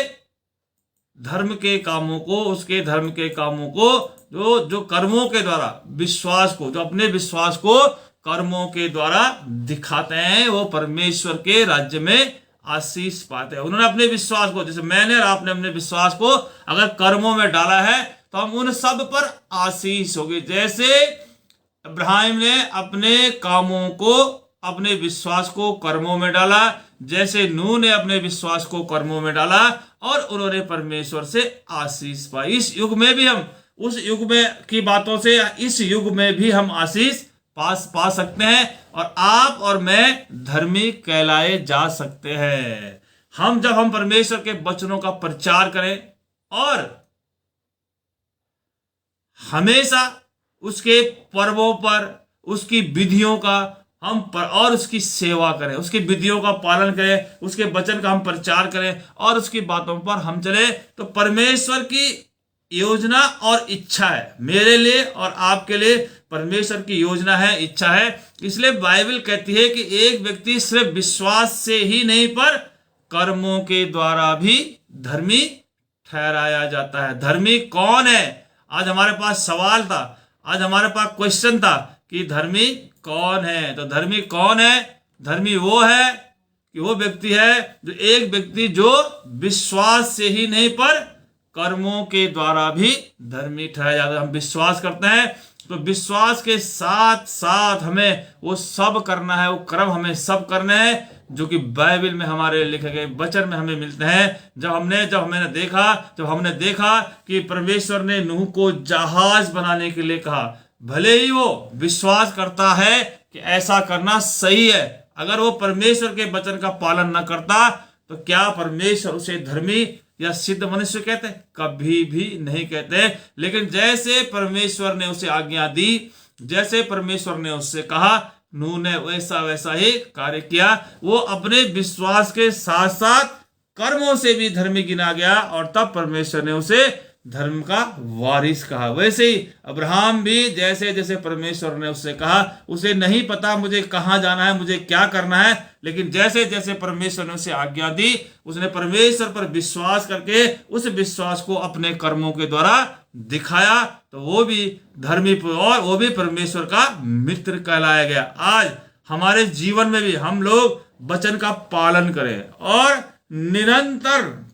धर्म के कामों को, उसके धर्म के कामों को जो कर्मों के द्वारा विश्वास को, जो अपने विश्वास को कर्मों के द्वारा दिखाते हैं, वो परमेश्वर के राज्य में आशीष पाते हैं। उन्होंने अपने विश्वास को, जैसे मैंने और आपने अपने विश्वास को अगर कर्मों में डाला है तो हम उन सब पर आशीष होगी। जैसे इब्राहिम ने अपने कामों को, अपने विश्वास को कर्मों में डाला, जैसे नूह ने अपने विश्वास को कर्मों में डाला और उन्होंने परमेश्वर से आशीष पाई। इस युग में भी हम उस युग में की बातों से इस युग में भी हम आशीष पा सकते हैं और आप और मैं धर्मी कहलाए जा सकते हैं। जब हम परमेश्वर के वचनों का प्रचार करें और हमेशा उसके पर्वों पर, उसकी विधियों का और उसकी सेवा करें, उसकी विधियों का पालन करें, उसके वचन का हम प्रचार करें और उसकी बातों पर हम चले, तो परमेश्वर की योजना और इच्छा है मेरे लिए और आपके लिए। परमेश्वर की योजना है, इच्छा है। इसलिए बाइबल कहती है कि एक व्यक्ति सिर्फ विश्वास से ही नहीं पर कर्मों के द्वारा भी धर्मी ठहराया जाता है। धर्मी कौन है? आज हमारे पास सवाल था, आज हमारे पास क्वेश्चन था कि धर्मी कौन है। तो धर्मी कौन है? धर्मी वो है कि वो व्यक्ति है जो एक व्यक्ति जो विश्वास से ही नहीं पर कर्मों के द्वारा भी धर्मी ठहराया जाता है। हम विश्वास करते हैं तो विश्वास के साथ साथ हमें वो सब करना है, वो कर्म हमें सब करने हैं जो कि बाइबल में हमारे लिखे गए वचन में हमें मिलते हैं। जब हमने देखा कि परमेश्वर ने नूह को जहाज बनाने के लिए कहा, भले ही वो विश्वास करता है कि ऐसा करना सही है, अगर वो परमेश्वर के वचन का पालन न करता तो क्या परमेश्वर उसे धर्मी या सिद्ध मनुष्य कहते? कभी भी नहीं कहते। लेकिन जैसे परमेश्वर ने उसे आज्ञा दी, जैसे परमेश्वर ने उससे कहा, नूह ने वैसा ही कार्य किया। वो अपने विश्वास के साथ साथ कर्मों से भी धर्मी गिना गया और तब परमेश्वर ने उसे धर्म का वारिस कहा। वैसे ही अब्राहम भी जैसे जैसे परमेश्वर ने उससे कहा, उसे नहीं पता मुझे कहाँ जाना है, मुझे क्या करना है, लेकिन जैसे जैसे परमेश्वर ने उसे आज्ञा दी, उसने परमेश्वर पर विश्वास करके उस विश्वास को अपने कर्मों के द्वारा दिखाया, तो वो भी धर्मी और वो भी परमेश्वर का मित्र कहलाया गया। आज हमारे जीवन में भी हम लोग वचन का पालन करें और निरंतर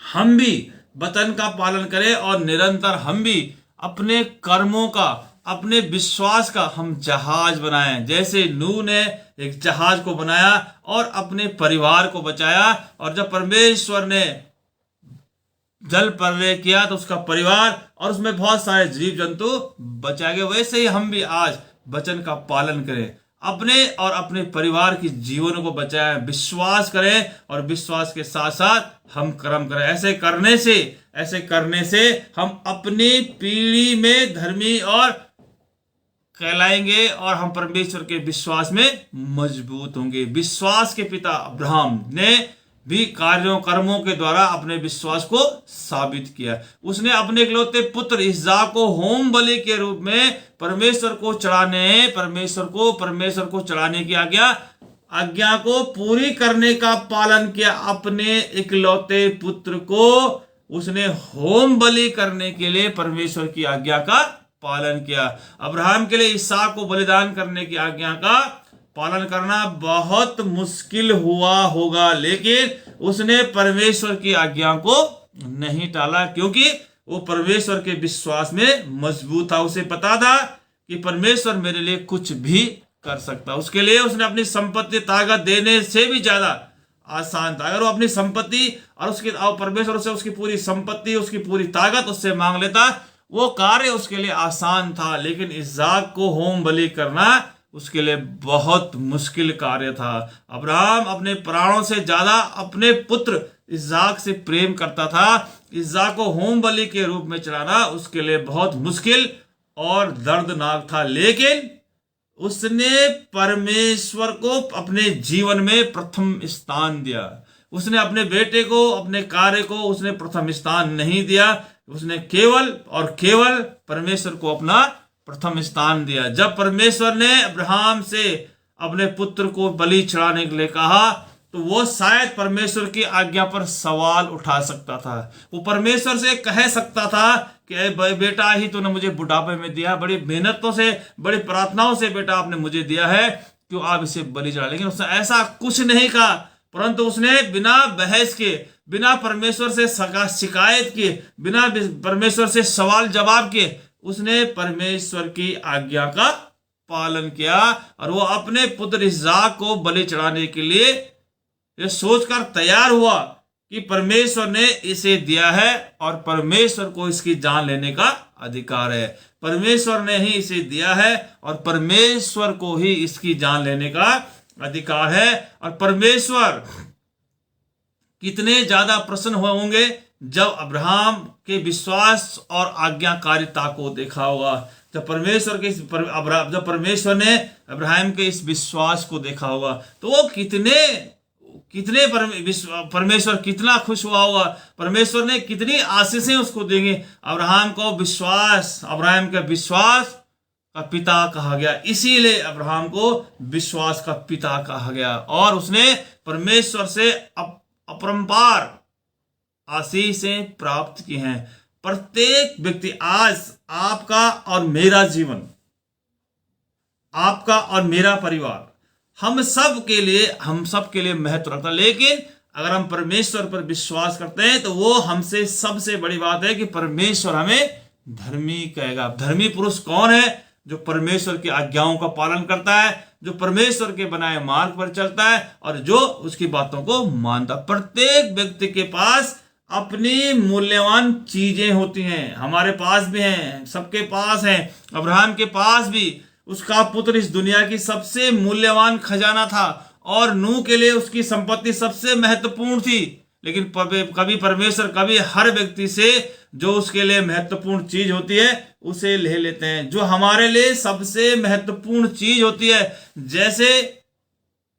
हम भी वचन का पालन करें और निरंतर हम भी अपने कर्मों का, अपने विश्वास का हम जहाज बनाएं। जैसे नूह ने एक जहाज को बनाया और अपने परिवार को बचाया, और जब परमेश्वर ने जल प्रलय किया तो उसका परिवार और उसमें बहुत सारे जीव जंतु बचाए गए। वैसे ही हम भी आज वचन का पालन करें, अपने और अपने परिवार के जीवनों को बचाएं, विश्वास करें और विश्वास के साथ साथ हम कर्म करें। ऐसे करने से हम अपनी पीढ़ी में धर्मी और कहलाएंगे और हम परमेश्वर के विश्वास में मजबूत होंगे। विश्वास के पिता अब्राहम ने भी कर्मों के द्वारा अपने विश्वास को साबित किया। उसने अपने इकलौते पुत्र इसहाक को होम बलि के रूप में परमेश्वर को चढ़ाने की आज्ञा को पूरी करने का पालन किया। अपने इकलौते पुत्र को उसने होम बलि करने के लिए परमेश्वर की आज्ञा का पालन किया। अब्राहम के लिए इसहाक को बलिदान करने की आज्ञा का पालन करना बहुत मुश्किल हुआ होगा, लेकिन उसने परमेश्वर की आज्ञा को नहीं टाला, क्योंकि वो परमेश्वर के विश्वास में मजबूत था। उसे पता था कि परमेश्वर मेरे लिए कुछ भी कर सकता। उसके लिए उसने अपनी संपत्ति ताकत देने से भी ज्यादा आसान था। अगर वो अपनी संपत्ति और परमेश्वर से उसकी पूरी संपत्ति, उसकी पूरी ताकत उससे मांग लेता, वो कार्य उसके लिए आसान था। लेकिन इसहाक को होम बलि करना उसके लिए बहुत मुश्किल कार्य था। अब्राहम अपने प्राणों से ज्यादा अपने पुत्र इसहाक से प्रेम करता था। इसहाक को होम बलि के रूप में चढ़ाना उसके लिए बहुत मुश्किल और दर्दनाक था, लेकिन उसने परमेश्वर को अपने जीवन में प्रथम स्थान दिया। उसने अपने बेटे को, अपने कार्य को उसने प्रथम स्थान नहीं दिया, उसने केवल और केवल परमेश्वर को अपना प्रथम स्थान दिया। जब परमेश्वर ने अब्राहम से अपने पुत्र को बलि चढ़ाने के लिए कहा, तो वो शायद परमेश्वर की आज्ञा पर सवाल उठा सकता था। वो परमेश्वर से कह सकता था कि बेटा ही तूने मुझे बुढ़ापे में दिया, बड़ी मेहनतों से, बड़ी प्रार्थनाओं से बेटा आपने मुझे दिया है, क्यों आप इसे बलि चढ़ा। लेकिन उसने ऐसा कुछ नहीं कहा, परंतु उसने बिना बहस के, बिना परमेश्वर से शिकायत किए, बिना परमेश्वर से सवाल जवाब किए, उसने परमेश्वर की आज्ञा का पालन किया और वो अपने पुत्र इसहाक को बलि चढ़ाने के लिए ये सोचकर तैयार हुआ कि परमेश्वर ने इसे दिया है और परमेश्वर को इसकी जान लेने का अधिकार है। परमेश्वर ने ही इसे दिया है और परमेश्वर को ही इसकी जान लेने का अधिकार है। और परमेश्वर कितने ज्यादा प्रसन्न हुए होंगे जब अब्राहम के विश्वास और आज्ञाकारिता को देखा होगा। जब परमेश्वर ने अब्राहम के इस विश्वास को देखा होगा, तो वो परमेश्वर कितना खुश हुआ होगा। परमेश्वर ने कितनी आशीषें उसको देंगे। अब्राहम के विश्वास का पिता कहा गया, इसीलिए अब्राहम को विश्वास का पिता कहा गया। और उसने परमेश्वर से अपरंपार आशीषें प्राप्त की हैं। प्रत्येक व्यक्ति, आज आपका और मेरा जीवन, आपका और मेरा परिवार, हम सब के लिए महत्व रखता है। लेकिन अगर हम परमेश्वर पर विश्वास करते हैं तो वो हमसे सबसे बड़ी बात है कि परमेश्वर हमें धर्मी कहेगा। धर्मी पुरुष कौन है? जो परमेश्वर की आज्ञाओं का पालन करता है, जो परमेश्वर के बनाए मार्ग पर चलता है और जो उसकी बातों को मानता। प्रत्येक व्यक्ति के पास अपनी मूल्यवान चीजें होती हैं। हमारे पास भी हैं, सबके पास हैं। अब्राहम के पास भी उसका पुत्र इस दुनिया की सबसे मूल्यवान खजाना था और नूह के लिए उसकी संपत्ति सबसे महत्वपूर्ण थी। लेकिन कभी परमेश्वर कभी हर व्यक्ति से जो उसके लिए महत्वपूर्ण चीज होती है उसे ले लेते हैं। जो हमारे लिए सबसे महत्वपूर्ण चीज होती है, जैसे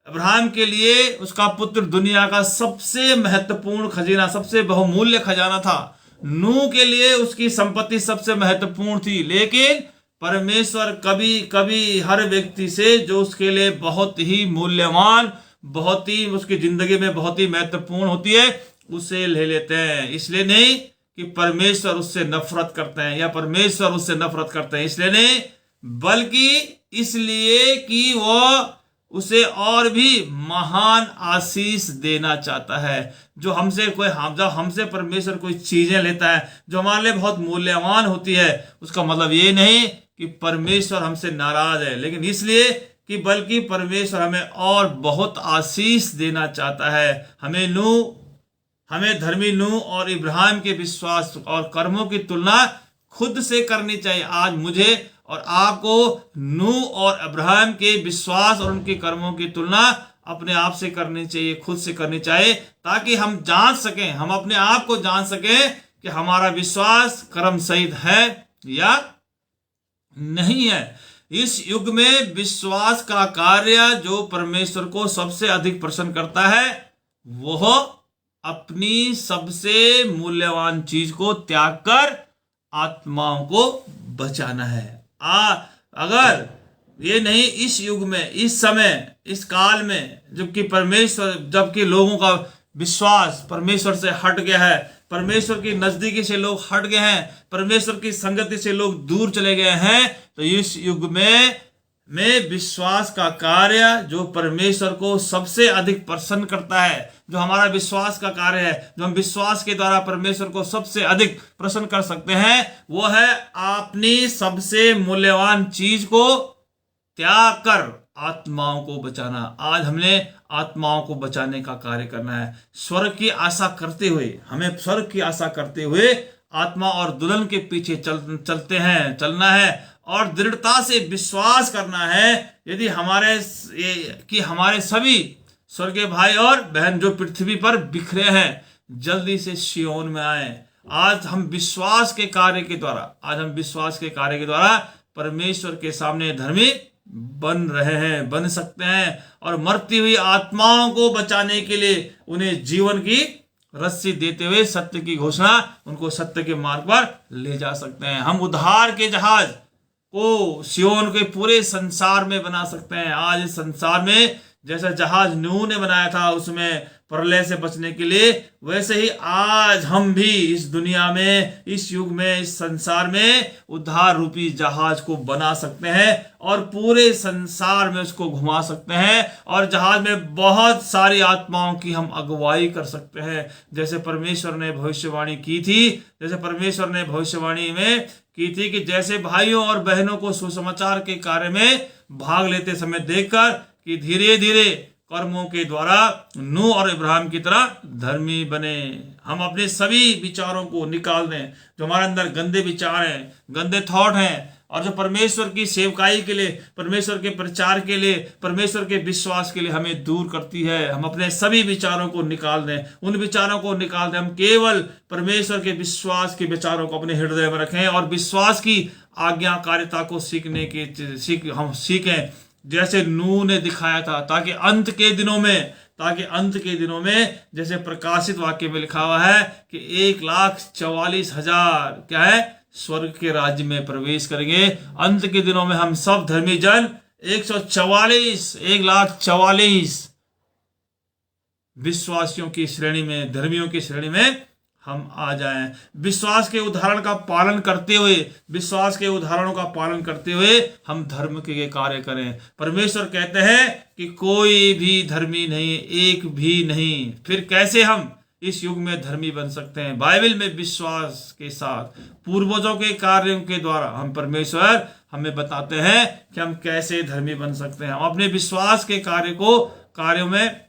अब्राहम के लिए उसका पुत्र दुनिया का सबसे महत्वपूर्ण खजाना, सबसे बहुमूल्य खजाना था। नूह के लिए उसकी संपत्ति सबसे महत्वपूर्ण थी। लेकिन परमेश्वर कभी कभी हर व्यक्ति से जो उसके लिए बहुत ही मूल्यवान, बहुत ही उसकी जिंदगी में बहुत ही महत्वपूर्ण होती है, उसे ले लेते हैं। इसलिए नहीं कि परमेश्वर उससे नफरत करते हैं या परमेश्वर उससे नफरत करते हैं, इसलिए नहीं, बल्कि इसलिए कि वो उसे और भी महान आशीष देना चाहता है। जो हमसे परमेश्वर कोई चीजें लेता है जो हमारे लिए बहुत मूल्यवान होती है, उसका मतलब ये नहीं कि परमेश्वर हमसे नाराज है, लेकिन इसलिए कि बल्कि परमेश्वर हमें और बहुत आशीष देना चाहता है। हमें धर्मी नूह और इब्राहिम के विश्वास और कर्मों की तुलना खुद से करनी चाहिए। आज मुझे और आपको नूह और अब्राहम के विश्वास और उनके कर्मों की तुलना अपने आप से करनी चाहिए, खुद से करनी चाहिए, ताकि हम जान सकें, हम अपने आप को जान सकें कि हमारा विश्वास कर्म सहित है या नहीं है। इस युग में विश्वास का कार्य जो परमेश्वर को सबसे अधिक प्रसन्न करता है, वह अपनी सबसे मूल्यवान चीज को त्याग कर आत्माओं को बचाना है। अगर ये नहीं, इस युग में, इस समय, इस काल में, जबकि लोगों का विश्वास परमेश्वर से हट गया है, परमेश्वर की नजदीकी से लोग हट गए हैं, परमेश्वर की संगति से लोग दूर चले गए हैं, तो इस युग में विश्वास का कार्य जो परमेश्वर को सबसे अधिक प्रसन्न करता है, जो हमारा विश्वास का कार्य है, जो हम विश्वास के द्वारा परमेश्वर को सबसे अधिक प्रसन्न कर सकते हैं, वो है अपनी सबसे मूल्यवान चीज को त्याग कर आत्माओं को बचाना। आज हमने आत्माओं को बचाने का कार्य करना है। स्वर्ग की आशा करते हुए, हमें स्वर्ग की आशा करते हुए आत्मा और दुल्हन के पीछे चलना है और दृढ़ता से विश्वास करना है। यदि हमारे सभी स्वर्गीय भाई और बहन जो पृथ्वी पर बिखरे हैं, जल्दी से सियोन में आए। आज हम विश्वास के कार्य के द्वारा परमेश्वर के सामने धर्मी बन सकते हैं और मरती हुई आत्माओं को बचाने के लिए उन्हें जीवन की रस्सी देते हुए सत्य की घोषणा, उनको सत्य के मार्ग पर ले जा सकते हैं। हम उद्धार के जहाज को सियोन के पूरे संसार में बना सकते हैं। आज इस संसार में जैसा जहाज नूह ने बनाया था उसमें प्रलय से बचने के लिए, वैसे ही आज हम भी इस दुनिया में, इस युग में, इस संसार में उद्धार रूपी जहाज को बना सकते हैं और पूरे संसार में उसको घुमा सकते हैं और जहाज में बहुत सारी आत्माओं की हम अगुवाई कर सकते हैं। जैसे परमेश्वर ने भविष्यवाणी की थी कि जैसे भाइयों और बहनों को सुसमाचार के कार्य में भाग लेते समय देखकर कि धीरे धीरे कर्मों के द्वारा नूह और इब्राहिम की तरह धर्मी बने। हम अपने सभी विचारों को निकाल दें, जो हमारे अंदर गंदे विचार हैं, गंदे थॉट हैं, और जो परमेश्वर की सेवकाई के लिए, परमेश्वर के प्रचार के लिए, परमेश्वर के विश्वास के लिए हमें दूर करती है। हम अपने सभी विचारों को निकाल दें, उन विचारों को निकाल दें। हम केवल परमेश्वर के विश्वास के विचारों को अपने हृदय में रखें और विश्वास की आज्ञाकारिता को हम सीखें, जैसे नूह ने दिखाया था, ताकि अंत के दिनों में जैसे प्रकाशित वाक्य में लिखा हुआ है कि 1,44,000 क्या है, स्वर्ग के राज्य में प्रवेश करेंगे। अंत के दिनों में हम सब धर्मी जन 1,44 विश्वासियों की श्रेणी में, धर्मियों की श्रेणी में हम आ जाएं। विश्वास के उदाहरणों का पालन करते हुए हम धर्म के कार्य करें। परमेश्वर कहते हैं कि कोई भी धर्मी नहीं, एक भी नहीं। फिर कैसे हम इस युग में धर्मी बन सकते हैं। बाइबल में विश्वास के साथ पूर्वजों के कार्यों के द्वारा हम परमेश्वर हमें बताते हैं कि हम कैसे धर्मी बन सकते हैं। हम अपने विश्वास के कार्यों में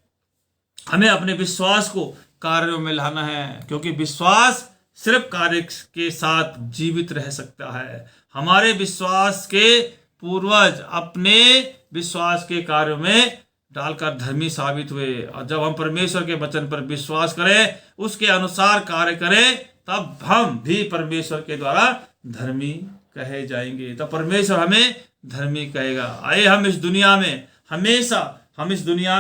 हमें अपने विश्वास को कार्यों में लाना है, क्योंकि विश्वास सिर्फ कार्य के साथ जीवित रह सकता है। हमारे विश्वास के पूर्वज अपने विश्वास के कार्यों में डालकर धर्मी साबित हुए, और जब हम परमेश्वर के वचन पर विश्वास करें, उसके अनुसार कार्य करें, तब हम भी परमेश्वर के द्वारा धर्मी कहे जाएंगे। तब परमेश्वर हमें धर्मी कहेगा। आइए हम इस दुनिया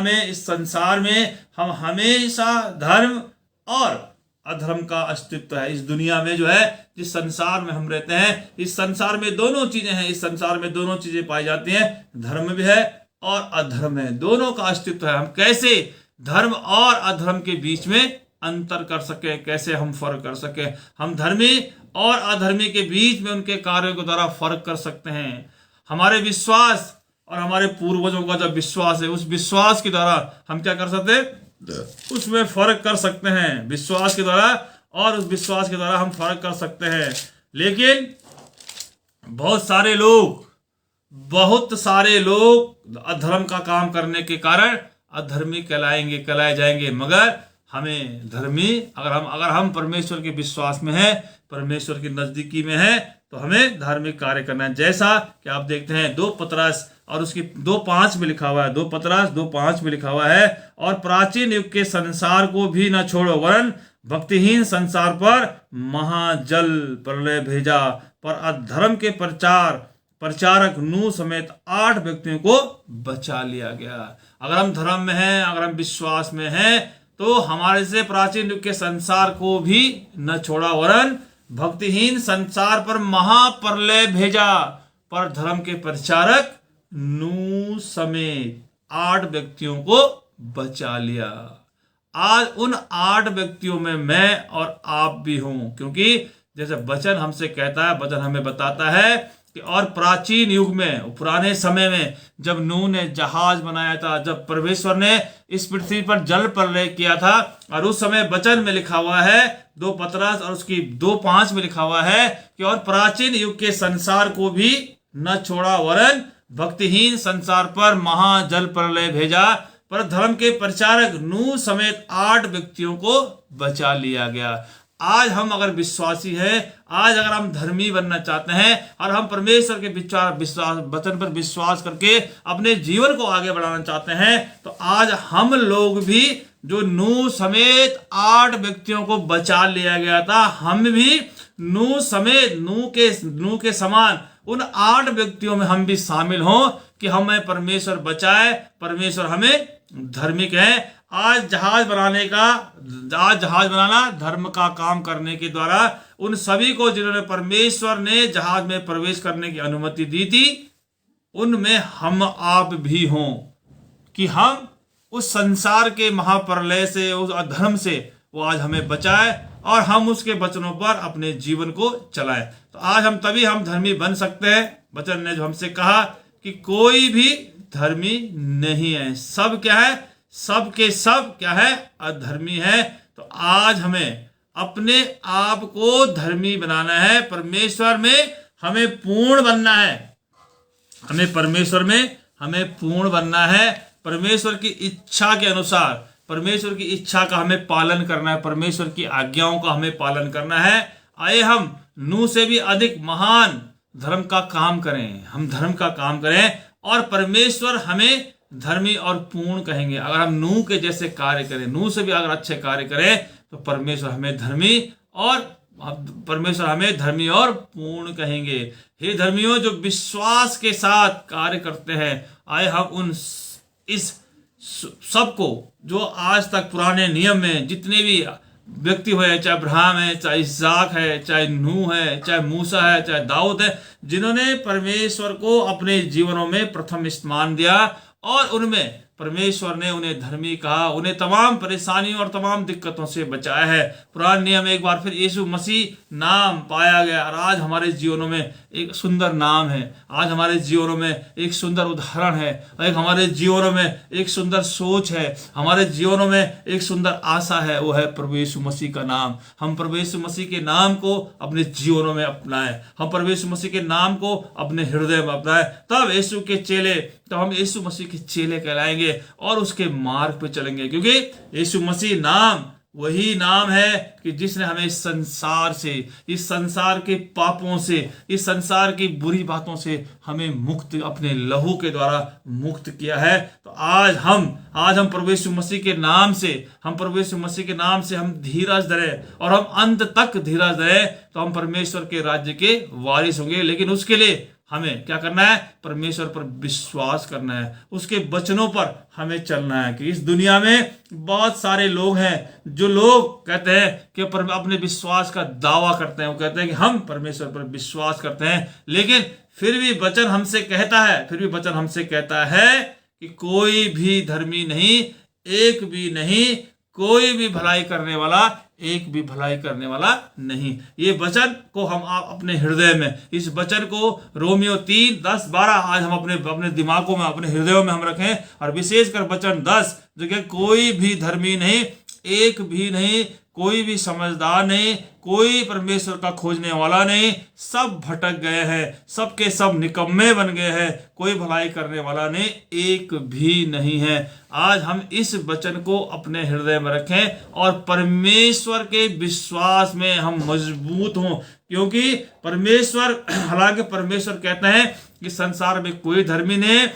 में इस संसार में हम हमेशा धर्म और अधर्म का अस्तित्व है। इस दुनिया में जो है, जिस संसार में हम रहते हैं, इस संसार में दोनों चीजें हैं। इस संसार में दोनों चीजें पाई जाती हैं, धर्म भी है और अधर्म है। दोनों का अस्तित्व है। हम कैसे धर्म और अधर्म के बीच में अंतर कर सके, कैसे हम फर्क कर सके, हम धर्मी और अधर्मी के बीच में उनके कार्यों के द्वारा फर्क कर सकते हैं। हमारे विश्वास और हमारे पूर्वजों का जो विश्वास है, उस विश्वास के द्वारा हम क्या कर सकते हैं, उसमें फर्क कर सकते हैं। विश्वास के द्वारा और उस विश्वास के द्वारा हम फर्क कर सकते हैं। लेकिन बहुत सारे लोग अधर्म का काम करने के कारण अधर्मी कहलाए जाएंगे। मगर हमें धर्मी, अगर हम परमेश्वर के विश्वास में हैं, परमेश्वर की नजदीकी में हैं, तो हमें धार्मिक कार्य करना है। जैसा कि आप देखते हैं 2 पतरस और उसकी 2:5 में लिखा हुआ है, 2 पतरस 2:5 में लिखा हुआ है, और प्राचीन युग के संसार को भी न छोड़ो, वरन भक्तिहीन संसार पर महाजल प्रलय भेजा, पर अधर्म के प्रचारक नूह समेत 8 व्यक्तियों को बचा लिया गया। अगर हम धर्म में हैं, अगर हम विश्वास में हैं, तो हमारे से प्राचीन युग के संसार को भी न छोड़ा, वरन भक्तिहीन संसार पर महाप्रलय भेजा, पर धर्म के प्रचारक नूह समेत 8 व्यक्तियों को बचा लिया। आज उन 8 व्यक्तियों में मैं और आप भी हूं, क्योंकि जैसे वचन हमसे कहता है, वचन हमें बताता है कि और प्राचीन युग में, पुराने समय में, जब नूह ने जहाज बनाया था, जब परमेश्वर ने इस पृथ्वी पर जल प्रलय किया था, और उस समय वचन में लिखा हुआ है 2 पतरस और उसकी 2:5 में लिखा हुआ है कि और प्राचीन युग के संसार को भी न छोड़ा, वरन भक्तिहीन संसार पर महाजल प्रलय भेजा, पर धर्म के प्रचारक नूह समेत 8 व्यक्तियों को बचा लिया गया। आज हम अगर विश्वासी हैं, आज अगर हम धर्मी बनना चाहते हैं, और हम परमेश्वर के वचन पर विश्वास करके अपने जीवन को आगे बढ़ाना चाहते हैं, तो आज हम लोग भी, जो नूह समेत 8 व्यक्तियों को बचा लिया गया था, हम भी नूह समेत नूह के समान उन 8 व्यक्तियों में हम भी शामिल हों कि हमें परमेश्वर बचाए, परमेश्वर हमें धार्मिक है। आज जहाज बनाना धर्म का काम करने के द्वारा उन सभी को जिन्होंने परमेश्वर ने जहाज में प्रवेश करने की अनुमति दी थी, उनमें हम आप भी हों, कि हम उस संसार के महाप्रलय से, उस अधर्म से वो आज हमें बचाए, और हम उसके वचनों पर अपने जीवन को चलाएं। तो आज हम धर्मी बन सकते हैं। वचन ने जो हमसे कहा कि कोई भी धर्मी नहीं है, सब क्या है, सब के सब क्या है, अधर्मी है। तो आज हमें अपने आप को धर्मी बनाना है, परमेश्वर में हमें पूर्ण बनना है, परमेश्वर की इच्छा के अनुसार, परमेश्वर की इच्छा का हमें पालन करना है, परमेश्वर की आज्ञाओं का हमें पालन करना है। आइए हम नूह से भी अधिक महान धर्म का काम करें, हम धर्म का काम करें, और परमेश्वर हमें धर्मी और पूर्ण कहेंगे। अगर हम नूह के जैसे कार्य करें, नूह से भी अगर अच्छे कार्य करें, तो परमेश्वर हमें धर्मी और पूर्ण कहेंगे। हे धर्मियों जो विश्वास के साथ कार्य करते हैं, आए हम इस सबको, जो आज तक पुराने नियम में जितने भी व्यक्ति हुए, चाहे अब्राहम है, चाहे इसहाक है, चाहे नूह है, चाहे मूसा है, चाहे दाऊद है, जिन्होंने परमेश्वर को अपने जीवनों में प्रथम स्थान दिया और उनमें परमेश्वर ने उन्हें धर्मी कहा, उन्हें तमाम परेशानियों और तमाम दिक्कतों से बचाया है। पुराने नियम में एक बार फिर यीशु मसीह नाम पाया गया और आज हमारे जीवनों में एक सुंदर नाम है, आज हमारे जीवनों में एक सुंदर उदाहरण है, एक हमारे जीवनों में एक सुंदर सोच है, हमारे जीवनों में एक सुंदर आशा है, वो है प्रभु यीशु मसीह का नाम। हम प्रभु यीशु मसीह के नाम को अपने जीवनों में अपनाएं, हम प्रभु यीशु मसीह के नाम को अपने हृदय में अपनाएं, तब यीशु के चेले, तो हम यीशु मसीह के चेले कहलाएंगे और उसके मार्ग पे चलेंगे, क्योंकि यीशु मसीह नाम वही नाम है कि जिसने हमें इस संसार से, इस संसार के पापों से, इस संसार की बुरी बातों से हमें मुक्त, अपने लहू के द्वारा मुक्त किया है। तो आज हम प्रभु यीशु मसीह के नाम से, हम प्रभु यीशु मसीह के नाम से हम धीरज धरें और हम अंत तक धीरज धरें, तो हम परमेश्वर के राज्य के वारिस होंगे। लेकिन उसके लिए हमें क्या करना है? परमेश्वर पर विश्वास करना है, उसके वचनों पर हमें चलना है। कि इस दुनिया में बहुत सारे लोग हैं जो लोग कहते हैं कि अपने विश्वास का दावा करते हैं, वो कहते हैं कि हम परमेश्वर पर विश्वास करते हैं, लेकिन फिर भी वचन हमसे कहता है कि कोई भी धर्मी नहीं, एक भी नहीं, कोई भी भलाई करने वाला, एक भी भलाई करने वाला नहीं। ये वचन को हम आप अपने हृदय में, इस वचन को रोमियो 3:10-12 आज हम अपने दिमागों में, अपने हृदयों में हम रखें। और विशेषकर वचन 10 जो कि कोई भी धर्मी नहीं, एक भी नहीं, कोई भी समझदार नहीं, कोई परमेश्वर का खोजने वाला नहीं, सब भटक गए हैं, सबके सब निकम्मे बन गए हैं, कोई भलाई करने वाला नहीं, एक भी नहीं है। आज हम इस वचन को अपने हृदय में रखें और परमेश्वर के विश्वास में हम मजबूत हों, क्योंकि परमेश्वर, हालांकि परमेश्वर कहते हैं कि संसार में कोई धर्मी नहीं।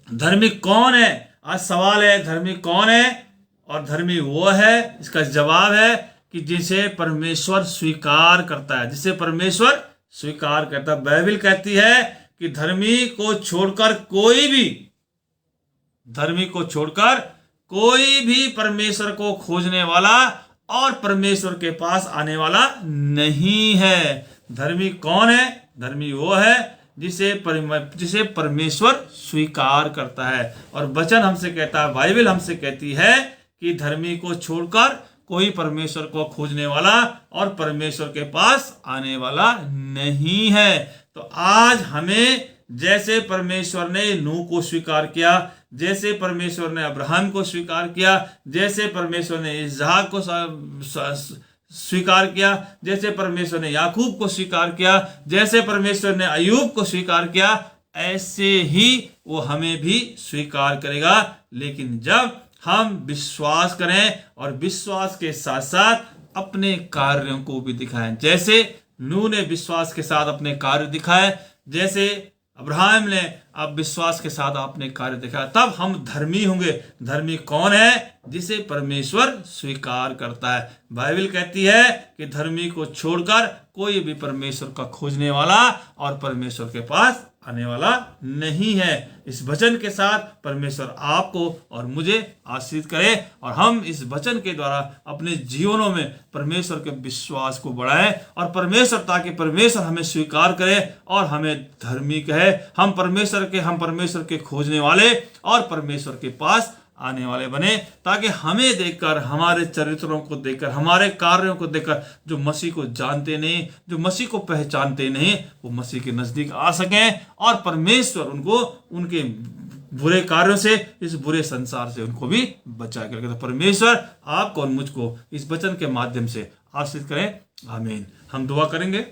धर्मी कौन है? आज सवाल है, धर्मी कौन है? और धर्मी वो है, इसका जवाब है कि जिसे परमेश्वर स्वीकार करता है, जिसे परमेश्वर स्वीकार करता है। बाइबल कहती है कि धर्मी को छोड़कर कोई भी परमेश्वर को खोजने वाला और परमेश्वर के पास आने वाला नहीं है। धर्मी कौन है? धर्मी वो है जिसे परमेश्वर स्वीकार करता है। और वचन हमसे कहता है, बाइबल हमसे कहती है कि धर्मी को छोड़कर कोई परमेश्वर को खोजने वाला और परमेश्वर के पास आने वाला नहीं है। तो आज हमें, जैसे परमेश्वर ने नूह को स्वीकार किया, जैसे परमेश्वर ने अब्राहम को स्वीकार किया, जैसे परमेश्वर ने इसहाक को स्वीकार किया, जैसे परमेश्वर ने याकूब को स्वीकार किया, जैसे परमेश्वर ने अय्यूब को स्वीकार किया, ऐसे ही वो हमें भी स्वीकार करेगा। लेकिन जब हम विश्वास करें और विश्वास के साथ साथ अपने कार्यों को भी दिखाएं, जैसे नूह ने विश्वास के साथ अपने कार्य दिखाए, जैसे अब्राहम ने अब विश्वास के साथ अपने कार्य दिखाया, तब हम धर्मी होंगे। धर्मी कौन है? जिसे परमेश्वर स्वीकार करता है। बाइबल कहती है कि धर्मी को छोड़कर कोई भी परमेश्वर का खोजने वाला और परमेश्वर के पास आने वाला नहीं है। इस वचन के साथ परमेश्वर आपको और मुझे आशीष करे और हम इस वचन के द्वारा अपने जीवनों में परमेश्वर के विश्वास को बढ़ाएं और परमेश्वर, ताकि परमेश्वर हमें स्वीकार करे और हमें धर्मी कहे। हम परमेश्वर के खोजने वाले और परमेश्वर के पास आने वाले बने, ताकि हमें देखकर, हमारे चरित्रों को देखकर, हमारे कार्यों को देखकर जो मसीह को जानते नहीं, जो मसीह को पहचानते नहीं, वो मसीह के नजदीक आ सकें और परमेश्वर उनको उनके बुरे कार्यों से, इस बुरे संसार से उनको भी बचा करके। तो परमेश्वर आपको और मुझको इस वचन के माध्यम से आशीष करें। आमीन। हम दुआ करेंगे।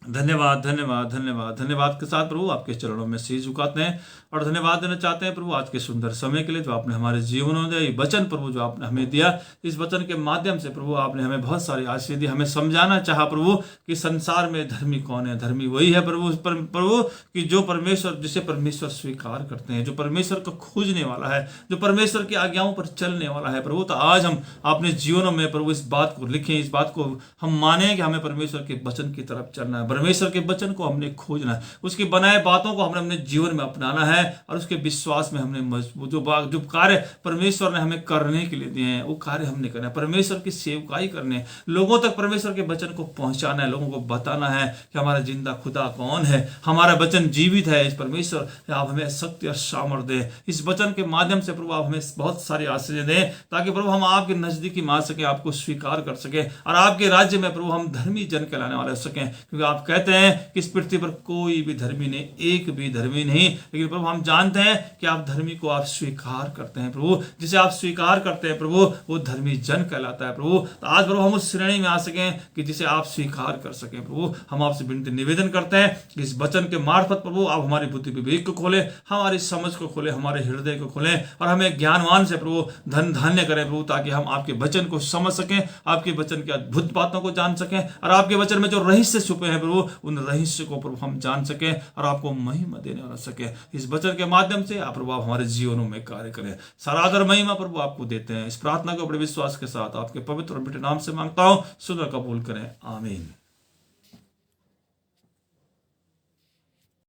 धन्यवाद धन्यवाद धन्यवाद धन्यवाद के साथ प्रभु आपके चरणों में शीश झुकाते हैं और धन्यवाद देना चाहते हैं प्रभु आज के सुंदर समय के लिए जो आपने हमारे जीवन में दिया, वचन प्रभु जो आपने हमें दिया, इस वचन के माध्यम से प्रभु आपने हमें बहुत सारी आशीष दी। हमें समझाना चाहा प्रभु कि संसार में धर्मी कौन है। धर्मी वही है प्रभु कि जो परमेश्वर, जिसे परमेश्वर स्वीकार करते हैं, जो परमेश्वर को खोजने वाला है, जो परमेश्वर की आज्ञाओं पर चलने वाला है प्रभु। तो आज हम अपने जीवनों में प्रभु इस बात को लिखें, इस बात को हम माने कि हमें परमेश्वर के वचन की तरफ चलना है। परमेश्वर के वचन को हमने खोजना है, उसकी बनाए बातों को हमने अपने जीवन में अपनाना है और उसके विश्वास में हमने मजबूत जो कार्य परमेश्वर ने हमें करने के लिए दिए हैं वो कार्य हमने करना है। परमेश्वर की सेवकाई करने, लोगों तक परमेश्वर के वचन को पहुंचाना है, लोगों को बताना है कि हमारा जिंदा खुदा कौन है, हमारा वचन जीवित है। इस परमेश्वर आप हमें शक्ति और सामर्थ्य दे, इस वचन के माध्यम से प्रभु आप हमें बहुत सारी आशीषें दें ताकि प्रभु हम आपके नजदीकी में आ सके, आपको स्वीकार कर सके और आपके राज्य में प्रभु हम धर्मी जन कहलाने वाले हो सकें। क्योंकि आप कहते हैं कि इस पृथ्वी पर कोई भी धर्मी नहीं, एक भी धर्मी नहीं, लेकिन प्रभु हम जानते हैं कि आप धर्मी को आप स्वीकार करते हैं प्रभु। जिसे आप स्वीकार करते हैं प्रभु वो धर्मी जन कहलाता है प्रभु। तो आज प्रभु हम उस श्रेणी में आ सकें कि जिसे आप स्वीकार कर सकें प्रभु। हम आपसे विनती निवेदन करते हैं कि इस वचन के मार्फत प्रभु आप हमारी बुद्धि विवेक को खोले, हमारी समझ को खोले, हमारे हृदय को खोले और हमें ज्ञानवान से प्रभु धन्य करें प्रभु, ताकि हम आपके वचन को समझ सकें, आपके वचन की अद्भुत बातों को जान सकें और आपके वचन में जो रहस्य छुपे हैं प्रभु उन रहस्य को प्रभु हम जान सकें और आपको महिमा देने वाला सके। इस वचन के माध्यम से आप प्रभु हमारे जीवनों में कार्य करें। सारा आदर महिमा प्रभु आपको देते हैं। इस प्रार्थना को बड़े विश्वास के साथ आपके पवित्र और बेटे नाम से मांगता हूं, सुन कबूल करें, आमीन।